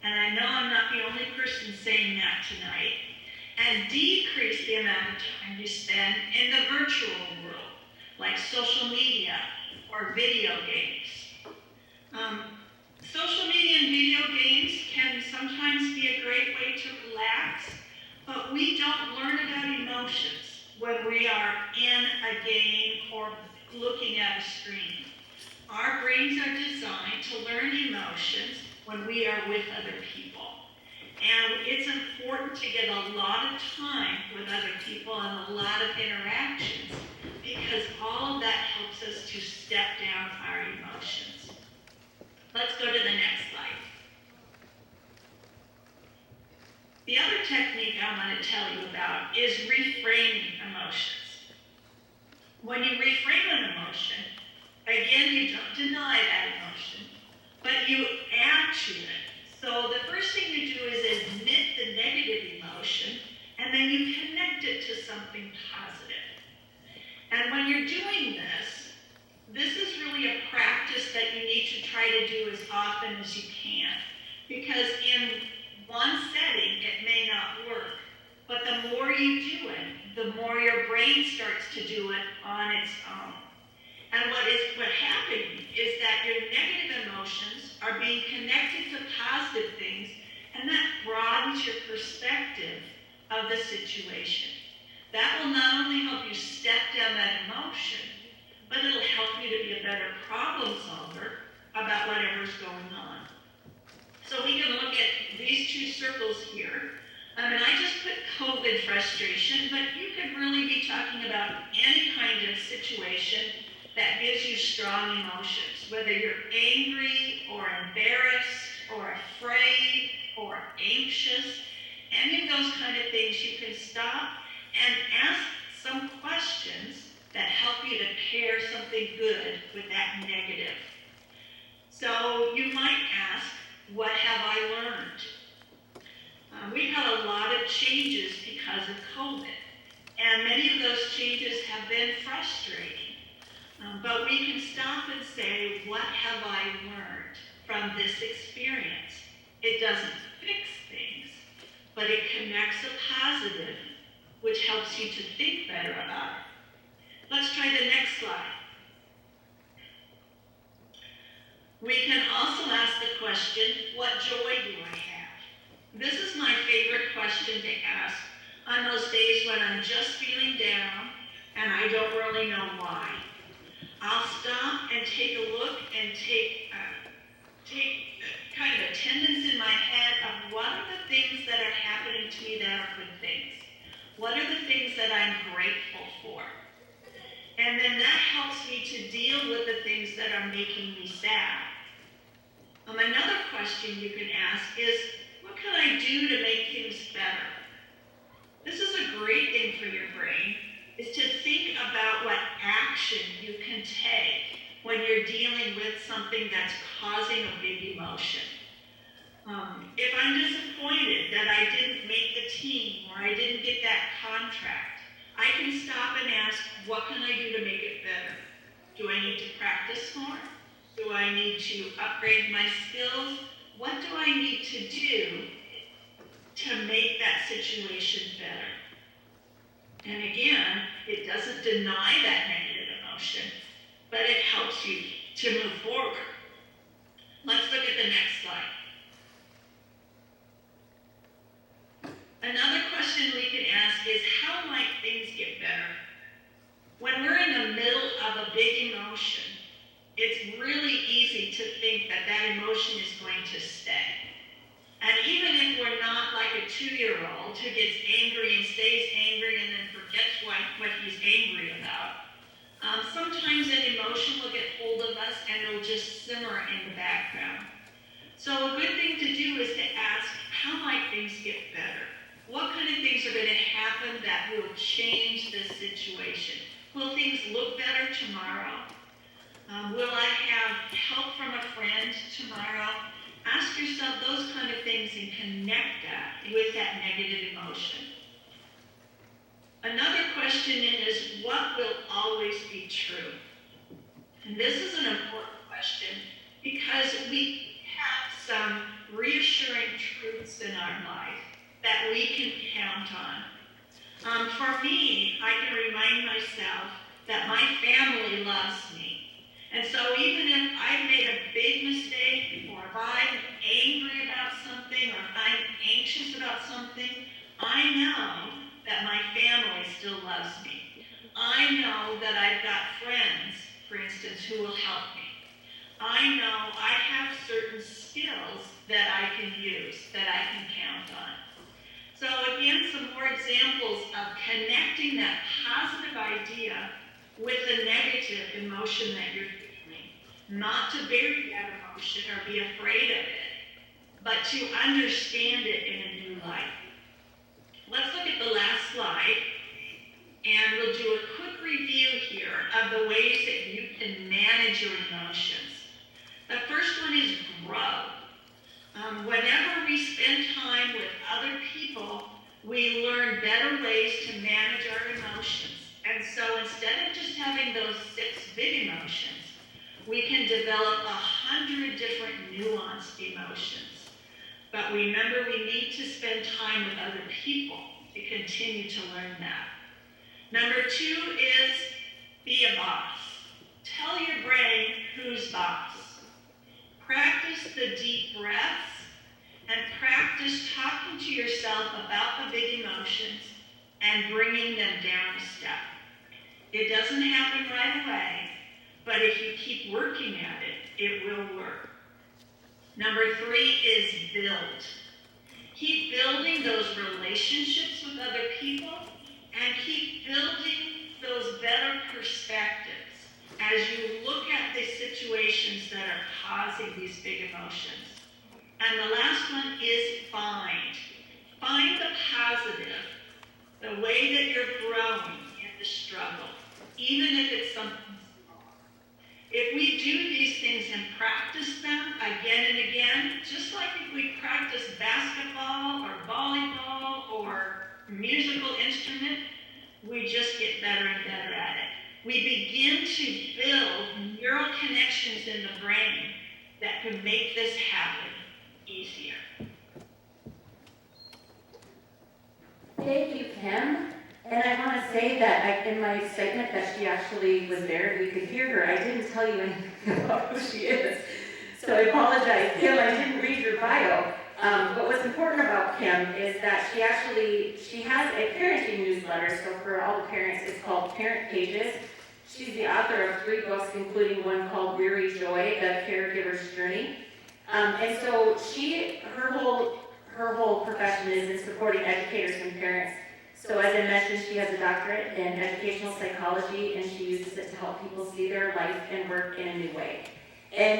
And I know I'm not the only person saying that tonight. And decrease the amount of time you spend in the virtual world, like social media or video games. Social media and video games can sometimes be a great way to relax, but we don't learn about emotions when we are in a game or looking at a screen. Our brains are designed to learn emotions when we are with other people. And it's important to get a lot of time with other people and a lot of interactions, because all of that helps us to step down our emotions. Let's go to the next slide. The other technique I want to tell you about is reframing emotions. When you reframe an emotion, again, you don't deny that emotion, but you add to it. So the first thing you do is admit the negative emotion, and then you connect it to something positive. And when you're doing this is really a practice that you need to try to do as often as you can. Because in one setting, it may not work. But the more you do it, the more your brain starts to do it on its own. And what happened is that your negative emotions are being connected to positive things, and that broadens your perspective of the situation. That will not only help you step down that emotion, but it'll help you to be a better problem solver about whatever's going on. So we can look at these two circles here. And I just put COVID frustration, but you could really be talking about any kind of situation that gives you strong emotions, whether you're angry or embarrassed or afraid or anxious, any of those kind of things. You can stop and ask some questions that help you to pair something good with that negative. So you might ask, what have I learned? We've had a lot of changes because of COVID, and many of those changes have been frustrating. But we can stop and say, what have I learned from this experience? It doesn't fix things, but it connects a positive, which helps you to think better about it. Let's try the next slide. We can also ask the question, what joy do I have? This is my favorite question to ask on those days when I'm just feeling down and I don't really know why. I'll stop and take a look and take kind of attendance in my head of what are the things that are happening to me that are good things. What are the things that I'm grateful for? And then that helps me to deal with the things that are making me sad. Another question you can ask is, what can I do to make things better? This is a great thing for your brain, is to think about what action you can take when you're dealing with something that's causing a big emotion. If I'm disappointed that I didn't make the team or I didn't get that contract, I can stop and ask, what can I do to make it better? Do I need to practice more? Do I need to upgrade my skills? What do I need to do to make that situation better? And again, it doesn't deny that negative emotion, but it helps you to move forward. Let's look at the next slide. Another question we can ask is, how might things get better? When we're in the middle of a big emotion, it's really easy to think that that emotion is going to stay. And even if we're not like a 2-year-old who gets angry and stays angry and then forgets what he's angry about, sometimes an emotion will get hold of us and it'll just simmer in the background. So a good thing to do is to ask, how might things get better? What kind of things are going to happen that will change this situation? Will things look better tomorrow? Will I have help from a friend tomorrow? Ask yourself those kind of things and connect that with that negative emotion. Another question is, what will always be true? And this is an important question because we have some reassuring truths in our life that we can count on. For me, I can remind myself that my family loves me. And so even if I've made a big mistake, or if I'm angry about something, or if I'm anxious about something, I know that my family still loves me. I know that I've got friends, for instance, who will help me. I know I have certain skills that I can use, that I can count on. So again, some more examples of connecting that positive idea with the negative emotion that you're feeling. Not to bury that emotion or be afraid of it, but to understand it in a new light. Let's look at the last slide, and we'll do a quick review here of the ways that you can manage your emotions. The first one is grow. Whenever we spend time with other people, we learn better ways to manage our emotions. And so instead of just having those 6 big emotions, we can develop 100 different nuanced emotions. But remember, we need to spend time with other people to continue to learn that. Number 2 is be a boss. tell your brain who's boss. Practice the deep breaths and practice talking to yourself about the big emotions and bringing them down a step. It doesn't happen right away, but if you keep working at it, it will work. Number 3 is build. Keep building those relationships with other people and keep building those better perspectives as you look at the situations that are causing these big emotions. And the last one is find. Find the positive, the way that you're growing in the struggle, even if it's something small. If we do these things and practice them again and again, just like if we practice basketball or volleyball or musical instrument, we just get better and better at it. We begin to build neural connections in the brain that can make this happen easier. Thank you, Kim. And I want to say that in my excitement that she actually was there, we could hear her. I didn't tell you anything about who she is. So I apologize, Kim, I didn't read your bio. But what's important about Kim is that she has a parenting newsletter. So for all the parents, it's called Parent Pages. She's the author of 3 books, including one called Weary Joy, The Caregiver's Journey. And so her whole profession is in supporting educators and parents. So as I mentioned, she has a doctorate in educational psychology, and she uses it to help people see their life and work in a new way. And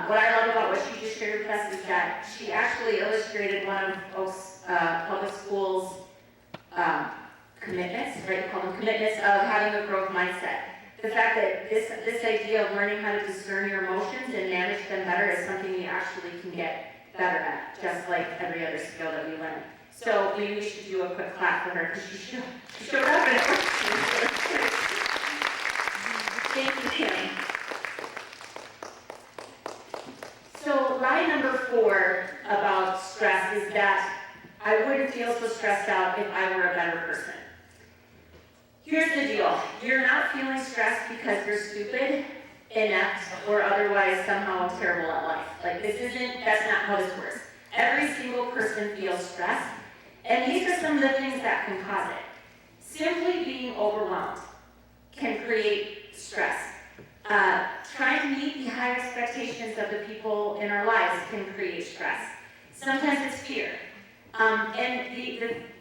what I love about what she just shared with us is that she actually illustrated one of Oak's public schools' commitments, right? Call them commitments of having a growth mindset. The fact that this idea of learning how to discern your emotions and manage them better is something we actually can get better at, just like every other skill that we learn. So maybe we should do a quick clap for her because she showed up and it worked. Thank you, Kim. So line number 4 about stress is that I wouldn't feel so stressed out if I were a better person. Here's the deal. You're not feeling stressed because you're stupid, inept, or otherwise somehow terrible at life. Like that's not how this works. Every single person feels stress, and these are some of the things that can cause it. Simply being overwhelmed can create stress. Trying to meet the high expectations of the people in our lives can create stress. Sometimes it's fear. And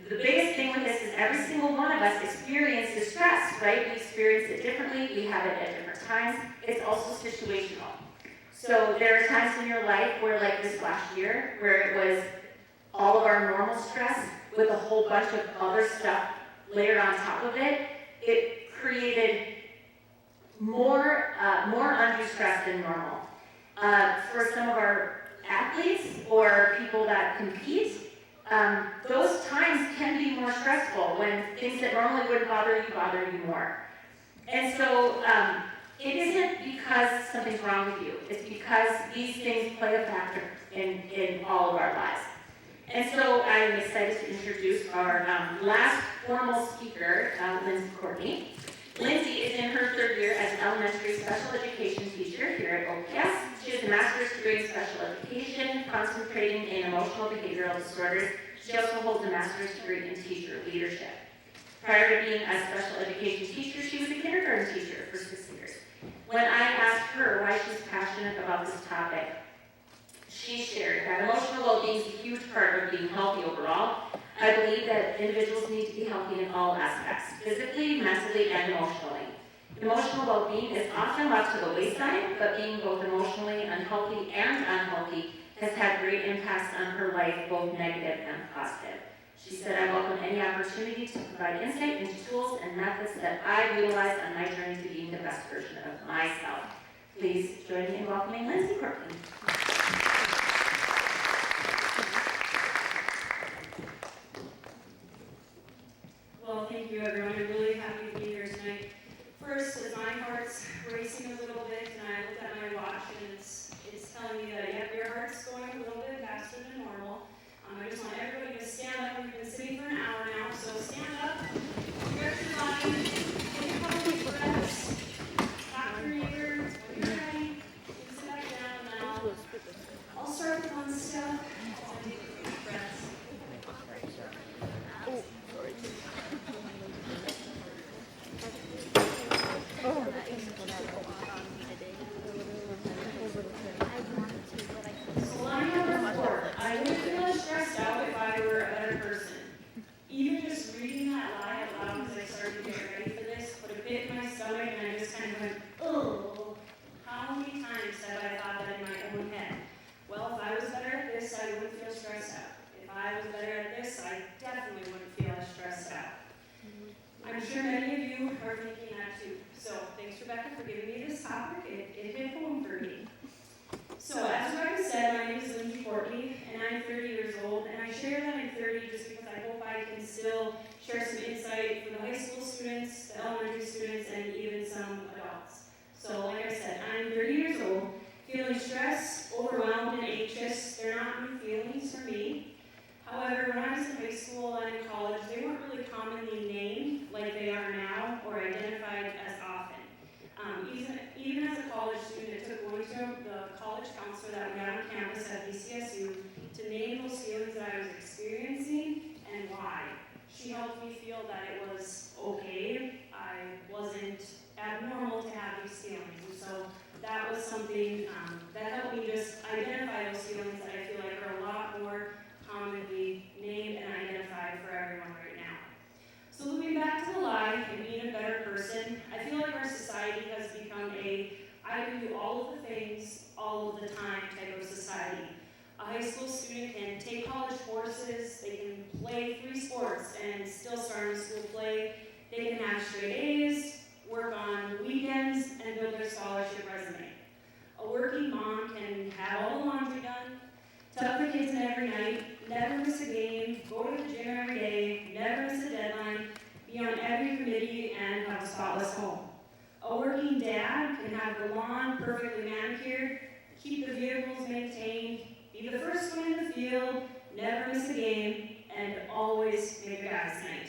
the biggest thing with this is every single one of us experiences stress, right? We experience it differently. We have it at different times. It's also situational. So there are times in your life where, like this last year, where it was all of our normal stress with a whole bunch of other stuff layered on top of it, it created more undue stress than normal. For some of our athletes or people that compete, those times can be more stressful when things that normally wouldn't bother you more. And so it isn't because something's wrong with you. It's because these things play a factor in all of our lives. And so I'm excited to introduce our last formal speaker, Lindsey Courtney. Lindsey is in her 3rd year as an elementary special education teacher here at OPS. She has a master's degree in special education, concentrating in emotional behavioral disorders. She also holds a master's degree in teacher leadership. Prior to being a special education teacher, she was a kindergarten teacher for 6 years. When I asked her why she's passionate about this topic, she shared that emotional well-being is a huge part of being healthy overall. I believe that individuals need to be healthy in all aspects, physically, mentally, and emotionally. Emotional well-being is often left to the wayside, but being both emotionally unhealthy and unhealthy has had great impacts on her life, both negative and positive. She said, I welcome any opportunity to provide insight into tools and methods that I utilize on my journey to being the best version of myself. Please join me in welcoming Lindsey Courtney. Well, thank you, everyone. I'm really happy to be here tonight. First, as my heart's racing a little bit, and I look at my watch, and it's telling me that, yep, your heart's going a little bit faster than normal. I just want everybody to stand up. We've been sitting for an hour now, so stand up, stretch your body, take a couple deep breaths, tap your ears, 30 just because I hope I can still share some insight for the high school students, the elementary students, and even some adults. So like I said, I'm 30 years old, feeling stressed, overwhelmed, and anxious. They're not new feelings for me. However, when I was in high school and in college, they weren't really commonly named like they are now or identified as often. Even as a college student, it took going to the college counselor that we had on campus at BCSU to name those feelings that I was experiencing and why. She helped me feel that it was okay, I wasn't abnormal to have these feelings. And so that was something that helped me just identify those feelings that I feel like are a lot more commonly named and identified for everyone right now. So moving back to the lie and being a better person, I feel like our society has become a I can do all of the things all of the time type of society. A high school student can take college courses, they can play 3 sports and still start in school play, they can have straight A's, work on weekends, and build their scholarship resume. A working mom can have all the laundry done, tuck the kids in every night, never miss a game, go to the gym every day, never miss a deadline, be on every committee, and have a spotless home. A working dad can have the lawn perfectly manicured, keep the vehicles maintained, be the first one in the field, never miss a game, and always make a guy's night.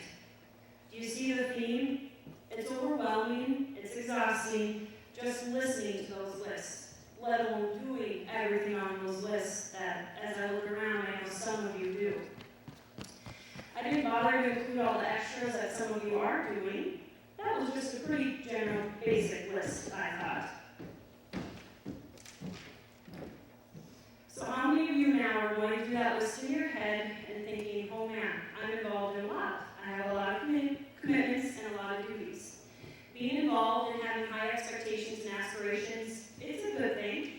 Do you see the theme? It's overwhelming, it's exhausting, just listening to those lists, let alone doing everything on those lists that, as I look around, I know some of you do. I didn't bother to include all the extras that some of you are doing. That was just a pretty general, basic list, I thought. So how many of you now are going through that list in your head and thinking, oh man, I'm involved in a lot. I have a lot of commitments and a lot of duties. Being involved and having high expectations and aspirations, it's a good thing,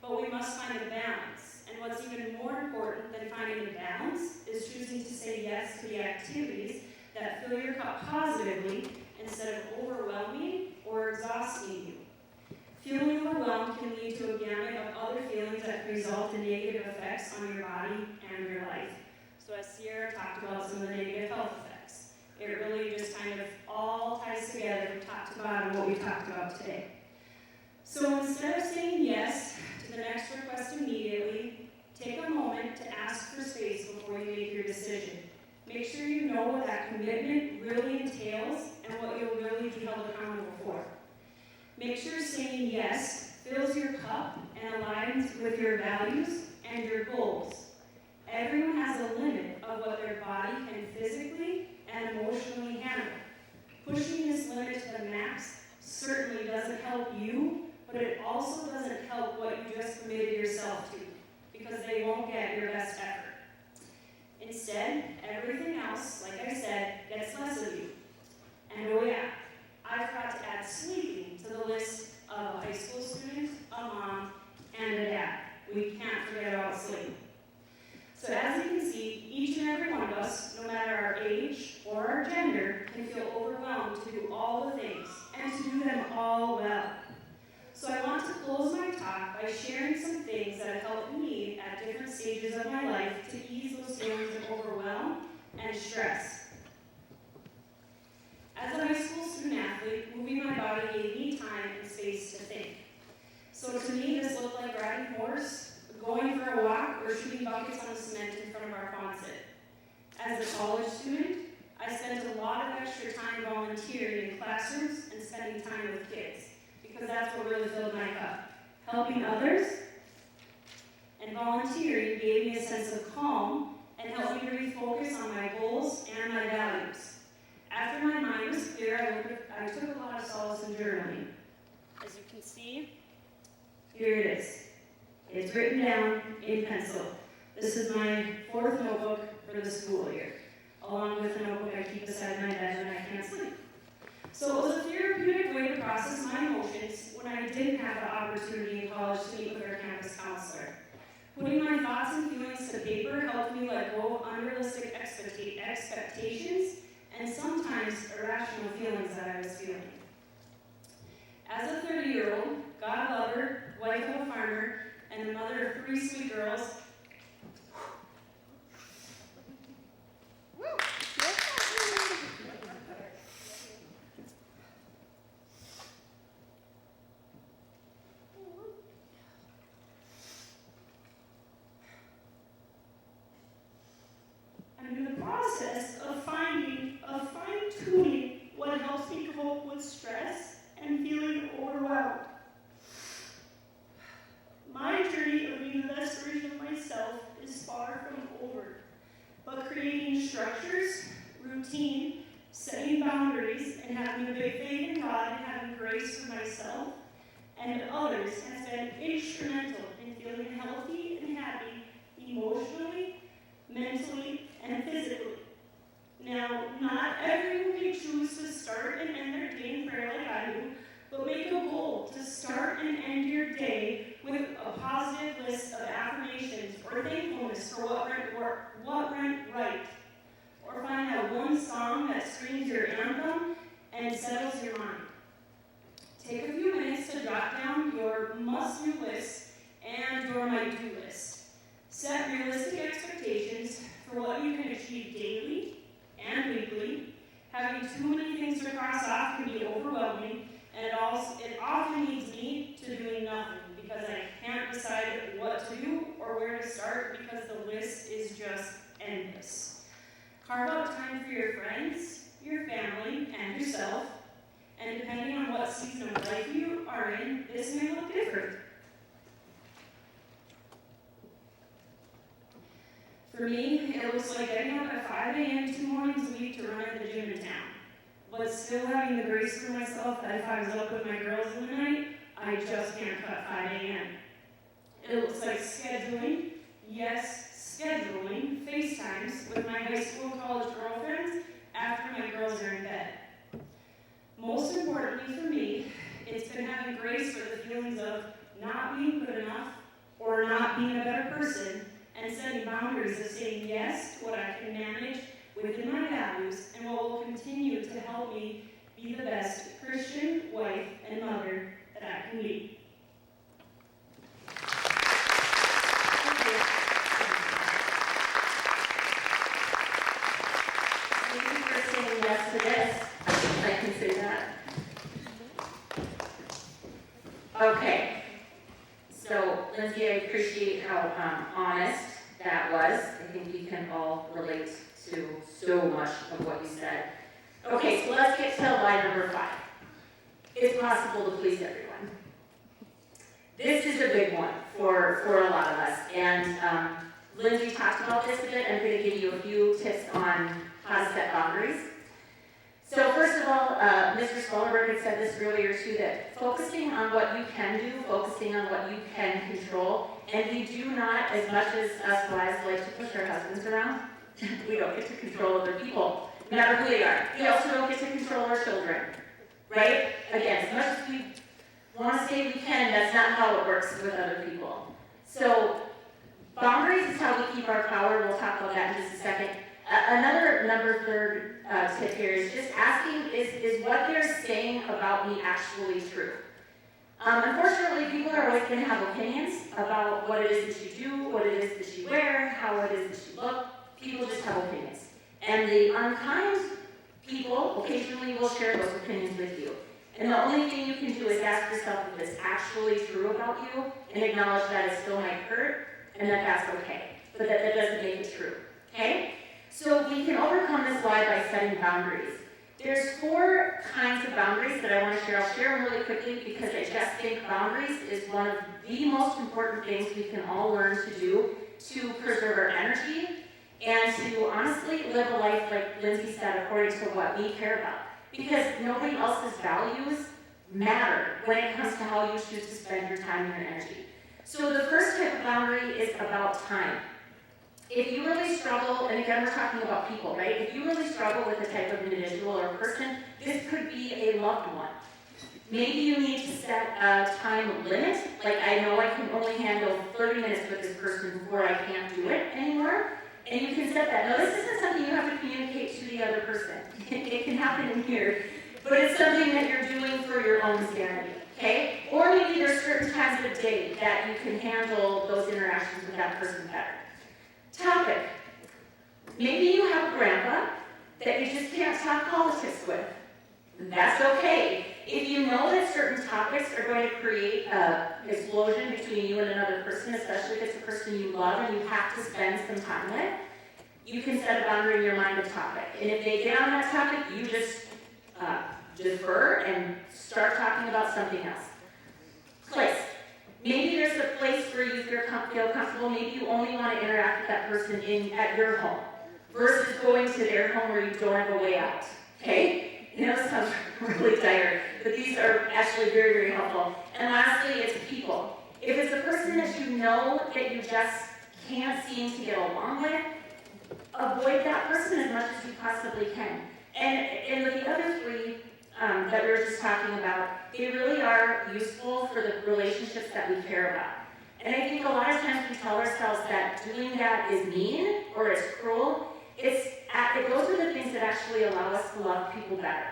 but we must find a balance. And what's even more important than finding a balance is choosing to say yes to the activities that fill your cup positively instead of overwhelming or exhausting you. Feeling overwhelmed can lead to a gamut of other feelings that can result in negative effects on your body and your life. So as Sierra talked about some of the negative health effects, it really just kind of all ties together from top to bottom what we talked about today. So instead of saying yes to the next request immediately, take a moment to ask for space before you make your decision. Make sure you know what that commitment really entails and what you'll really be held accountable for. Make sure saying yes fills your cup and aligns with your values and your goals. Everyone has a limit of what their body can physically and emotionally handle. Pushing this limit to the max certainly doesn't help you, but it also doesn't help what you just committed yourself to, because they won't get your best effort. Instead, everything else, like I said, gets less of you. And oh yeah, I forgot to add sleeping to the list of a high school student, a mom, and a dad. We can't forget about sleep. So as you can see, each and every one of us, no matter our age or our gender, can feel overwhelmed to do all the things, and to do them all well. So I want to close my talk by sharing some things that have helped me at different stages of my life to ease those feelings of overwhelm and stress. As a high school student athlete, moving my body gave me time and space to think. So to me, this looked like riding a horse, going for a walk, or shooting buckets on the cement in front of our Quonset. As a college student, I spent a lot of extra time volunteering in classrooms and spending time with kids, because that's what really filled my cup. Helping others and volunteering gave me a sense of calm and helped me refocus on my goals and my values. After my mind was clear, I took a lot of solace in journaling. As you can see, here it is. It's written down in pencil. This is my 4th notebook for the school year, along with a notebook I keep beside my bed when I can't sleep. So it was a therapeutic way to process my emotions when I didn't have the opportunity in college to meet with our campus counselor. Putting my thoughts and feelings to paper helped me let go of unrealistic expectations and sometimes irrational feelings that I was feeling. As a 30-year-old, God lover, wife of a farmer, and the mother of 3 sweet girls, structures, routine, setting boundaries, and having a big faith in God and having grace for myself and others has been instrumental in feeling healthy and happy emotionally, mentally, and physically. Now, not everyone may choose to start and end their day in prayer like I do, but make a goal to start and end your day with a positive list of affirmations or thankfulness for what went right. Or find that one song that screams your anthem and settles your mind. Take a few minutes to jot down your must-do list and your might-do list. Set realistic expectations for what you can achieve daily and weekly. Having too many things to cross off can be overwhelming, and it often leads me to doing nothing because I can't decide what to do or where to start because the list is just endless. Carve out time for your friends, your family, and yourself, and depending on what season of life you are in, this may look different. For me, it looks like getting up at 5 a.m. 2 mornings a week to run at the gym in town, but still having the grace for myself that if I was up with my girls in the night, I just can't cut 5 a.m. It looks like scheduling, yes, scheduling FaceTimes with my high school and college girlfriends after my girls are in bed. Most importantly for me, it's been having grace for the feelings of not being good enough or not being a better person and setting boundaries of saying yes to what I can manage within my values and what will continue to help me be the best Christian wife and mother that I can be. Thank you for saying yes to this. I can say that. Okay. So, Lindsey, I appreciate how honest that was. I think we can all relate to so much of what you said. Okay, so let's get to lie number 5. It's possible to please everyone. This is a big one for a lot of us. And Lindsey talked about this a bit. I'm going to give you a few tips on how to set boundaries. So first of all, Mr. Spellerberg had said this earlier too, that focusing on what you can do, focusing on what you can control, and we do not, as much as us wives like to push our husbands around, we don't get to control other people, no matter who they are. We also don't get to control our children, right? Again, as much as we want to say we can, that's not how it works with other people. So boundaries is how we keep our power. We'll talk about that in just a second. Another number 3rd tip here is just asking, is what they're saying about me actually true? Unfortunately, people are always going to have opinions about what it is that you do, what it is that you wear, how it is that you look. People just have opinions. And the unkind people occasionally will share those opinions with you. And the only thing you can do is ask yourself if it's actually true about you and acknowledge that it still might hurt and that that's okay, but that doesn't make it true, okay? So we can overcome this lie by setting boundaries. There's 4 kinds of boundaries that I want to share. I'll share them really quickly because I just think boundaries is one of the most important things we can all learn to do to preserve our energy and to honestly live a life, like Lindsey said, according to what we care about. Because nobody else's values matter when it comes to how you choose to spend your time and your energy. So the first type of boundary is about time. If you really struggle, and again we're talking about people, right? If you really struggle with a type of individual or person, this could be a loved one. Maybe you need to set a time limit, like I know I can only handle 30 minutes with this person before I can't do it anymore, and you can set that. Now this isn't something you have to communicate to the other person. It can happen in here, but it's something that you're doing for your own sanity, okay? Or maybe there's certain times of the day that you can handle those interactions with that person better. Topic. Maybe you have a grandpa that you just can't talk politics with. That's okay. If you know that certain topics are going to create an explosion between you and another person, especially if it's a person you love and you have to spend some time with, you can set a boundary in your mind of topic. And if they get on that topic, you just defer and start talking about something else. Place. Maybe there's a place where you feel comfortable. Maybe you only want to interact with that person at your home versus going to their home where you don't have a way out, okay? You know, it sounds really tired, but these are actually very, very helpful. And lastly, it's people. If it's a person that you know that you just can't seem to get along with, avoid that person as much as you possibly can. And with the other three that we were just talking about, they really are useful for the relationships that we care about. And I think a lot of times we tell ourselves that doing that is mean or it's cruel. It goes to the things that actually allow us to love people better.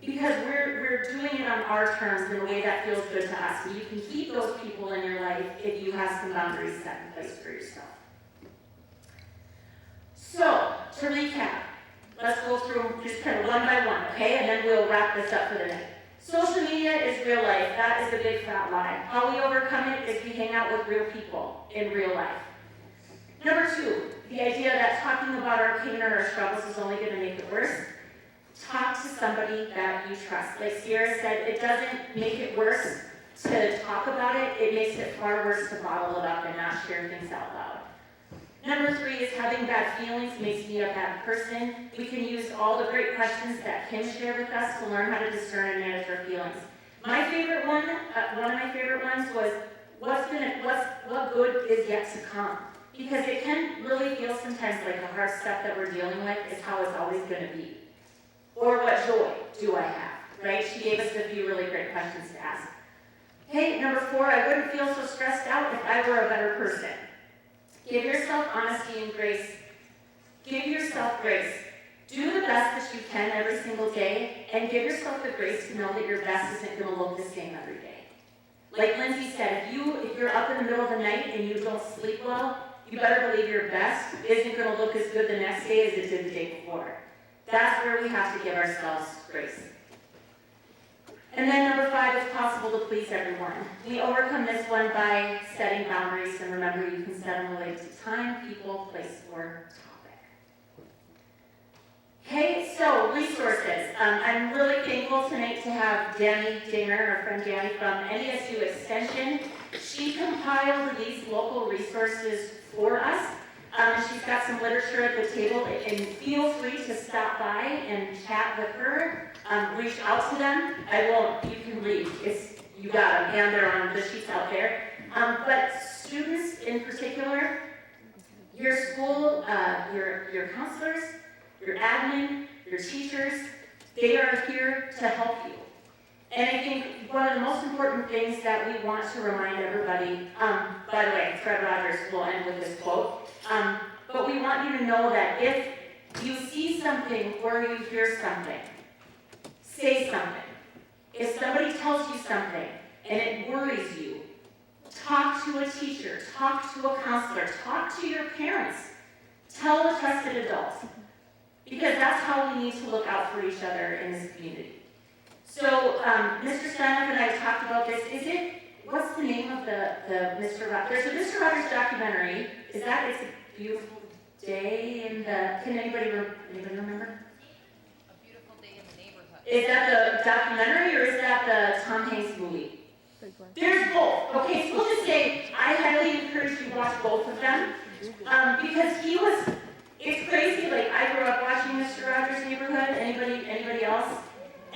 Because we're doing it on our terms in a way that feels good to us. And you can keep those people in your life if you have some boundaries set in place for yourself. So, to recap, let's go through just kind of one by one, okay? And then we'll wrap this up for the night. Social media is real life. That is a big fat lie. How we overcome it is we hang out with real people in real life. Number two, the idea that talking about our pain or our struggles is only going to make it worse. Talk to somebody that you trust. Like Sierra said, it doesn't make it worse to talk about it. It makes it far worse to bottle it up and not share things out loud. Number three is having bad feelings makes me a bad person. We can use all the great questions that Kim shared with us to learn how to discern and manage our feelings. My favorite one, one of my favorite ones was, what good is yet to come? Because it can really feel sometimes like the hard stuff that we're dealing with is how it's always going to be. Or what joy do I have, right? She gave us a few really great questions to ask. Hey, number four, I wouldn't feel so stressed out if I were a better person. Give yourself honesty and grace. Give yourself grace. Do the best that you can every single day, and give yourself the grace to know that your best isn't going to look the same every day. Like Lindsey said, if you're up in the middle of the night and you don't sleep well, you better believe your best isn't going to look as good the next day as it did the day before. That's where we have to give ourselves grace. And then number five, it's possible to please everyone. We overcome this one by setting boundaries, and remember you can set them related to time, people, place, or topic. Okay, so resources. I'm really thankful tonight to have Danny Dinger, our friend Danny from NESU Extension. She compiled these local resources for us. She's got some literature at the table, and feel free to stop by and chat with her. Reach out to them. You can read. You got them, and they're on the sheets out there. But students in particular, your school, your counselors, your admin, your teachers, they are here to help you. And I think one of the most important things that we want to remind everybody, by the way, Fred Rogers will end with this quote, but we want you to know that if you see something or you hear something, say something. If somebody tells you something and it worries you, talk to a teacher, talk to a counselor, talk to your parents, tell a trusted adult, because that's how we need to look out for each other in this community. So, Mr. Steinhoff and I have talked about this. What's the name of the Mr. Rogers? There's a Mr. Rogers documentary. It's a Beautiful Day in the, can anybody remember? A Beautiful Day in the Neighborhood. Is that the documentary or is that the Tom Hanks movie? There's both. Okay, so we'll just say I highly encourage you to watch both of them. Because it's crazy, like I grew up watching Mr. Rogers' Neighborhood, anybody else?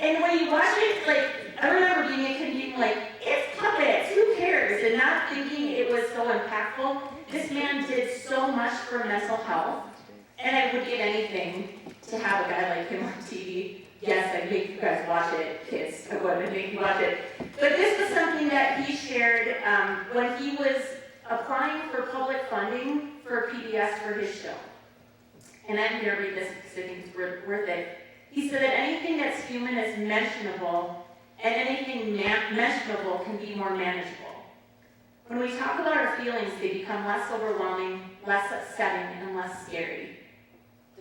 And when you watch it, like, I remember being a kid being like, it's puppets, who cares? And not thinking it was so impactful. This man did so much for mental health, and I would give anything to have a guy like him on TV. Yes, I'd make you guys watch it, kids. I would make you watch it. But this was something that he shared when he was applying for public funding for PBS for his show. And I'm going to read this because I think it's worth it. He said that anything that's human is mentionable, and anything mentionable can be more manageable. When we talk about our feelings, they become less overwhelming, less upsetting, and less scary.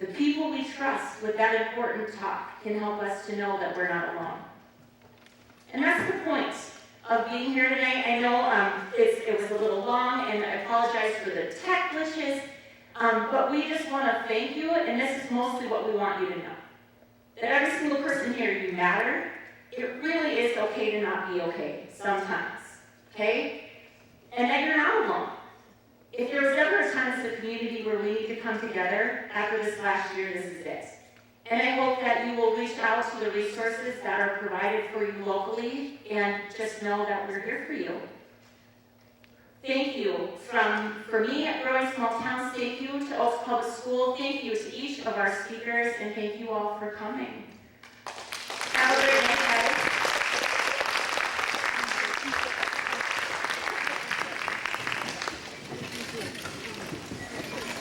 The people we trust with that important talk can help us to know that we're not alone. And that's the point of being here today. I know it was a little long, and I apologize for the tech glitches, but we just want to thank you, and this is mostly what we want you to know. That every single person here, you matter. It really is okay to not be okay sometimes, okay? And that you're not alone. If there was ever a time as a community where we need to come together after this last year, this is it. And I hope that you will reach out to the resources that are provided for you locally and just know that we're here for you. Thank you for me at Growing Small Towns. Thank you to Oaks Public School. Thank you to each of our speakers, and thank you all for coming.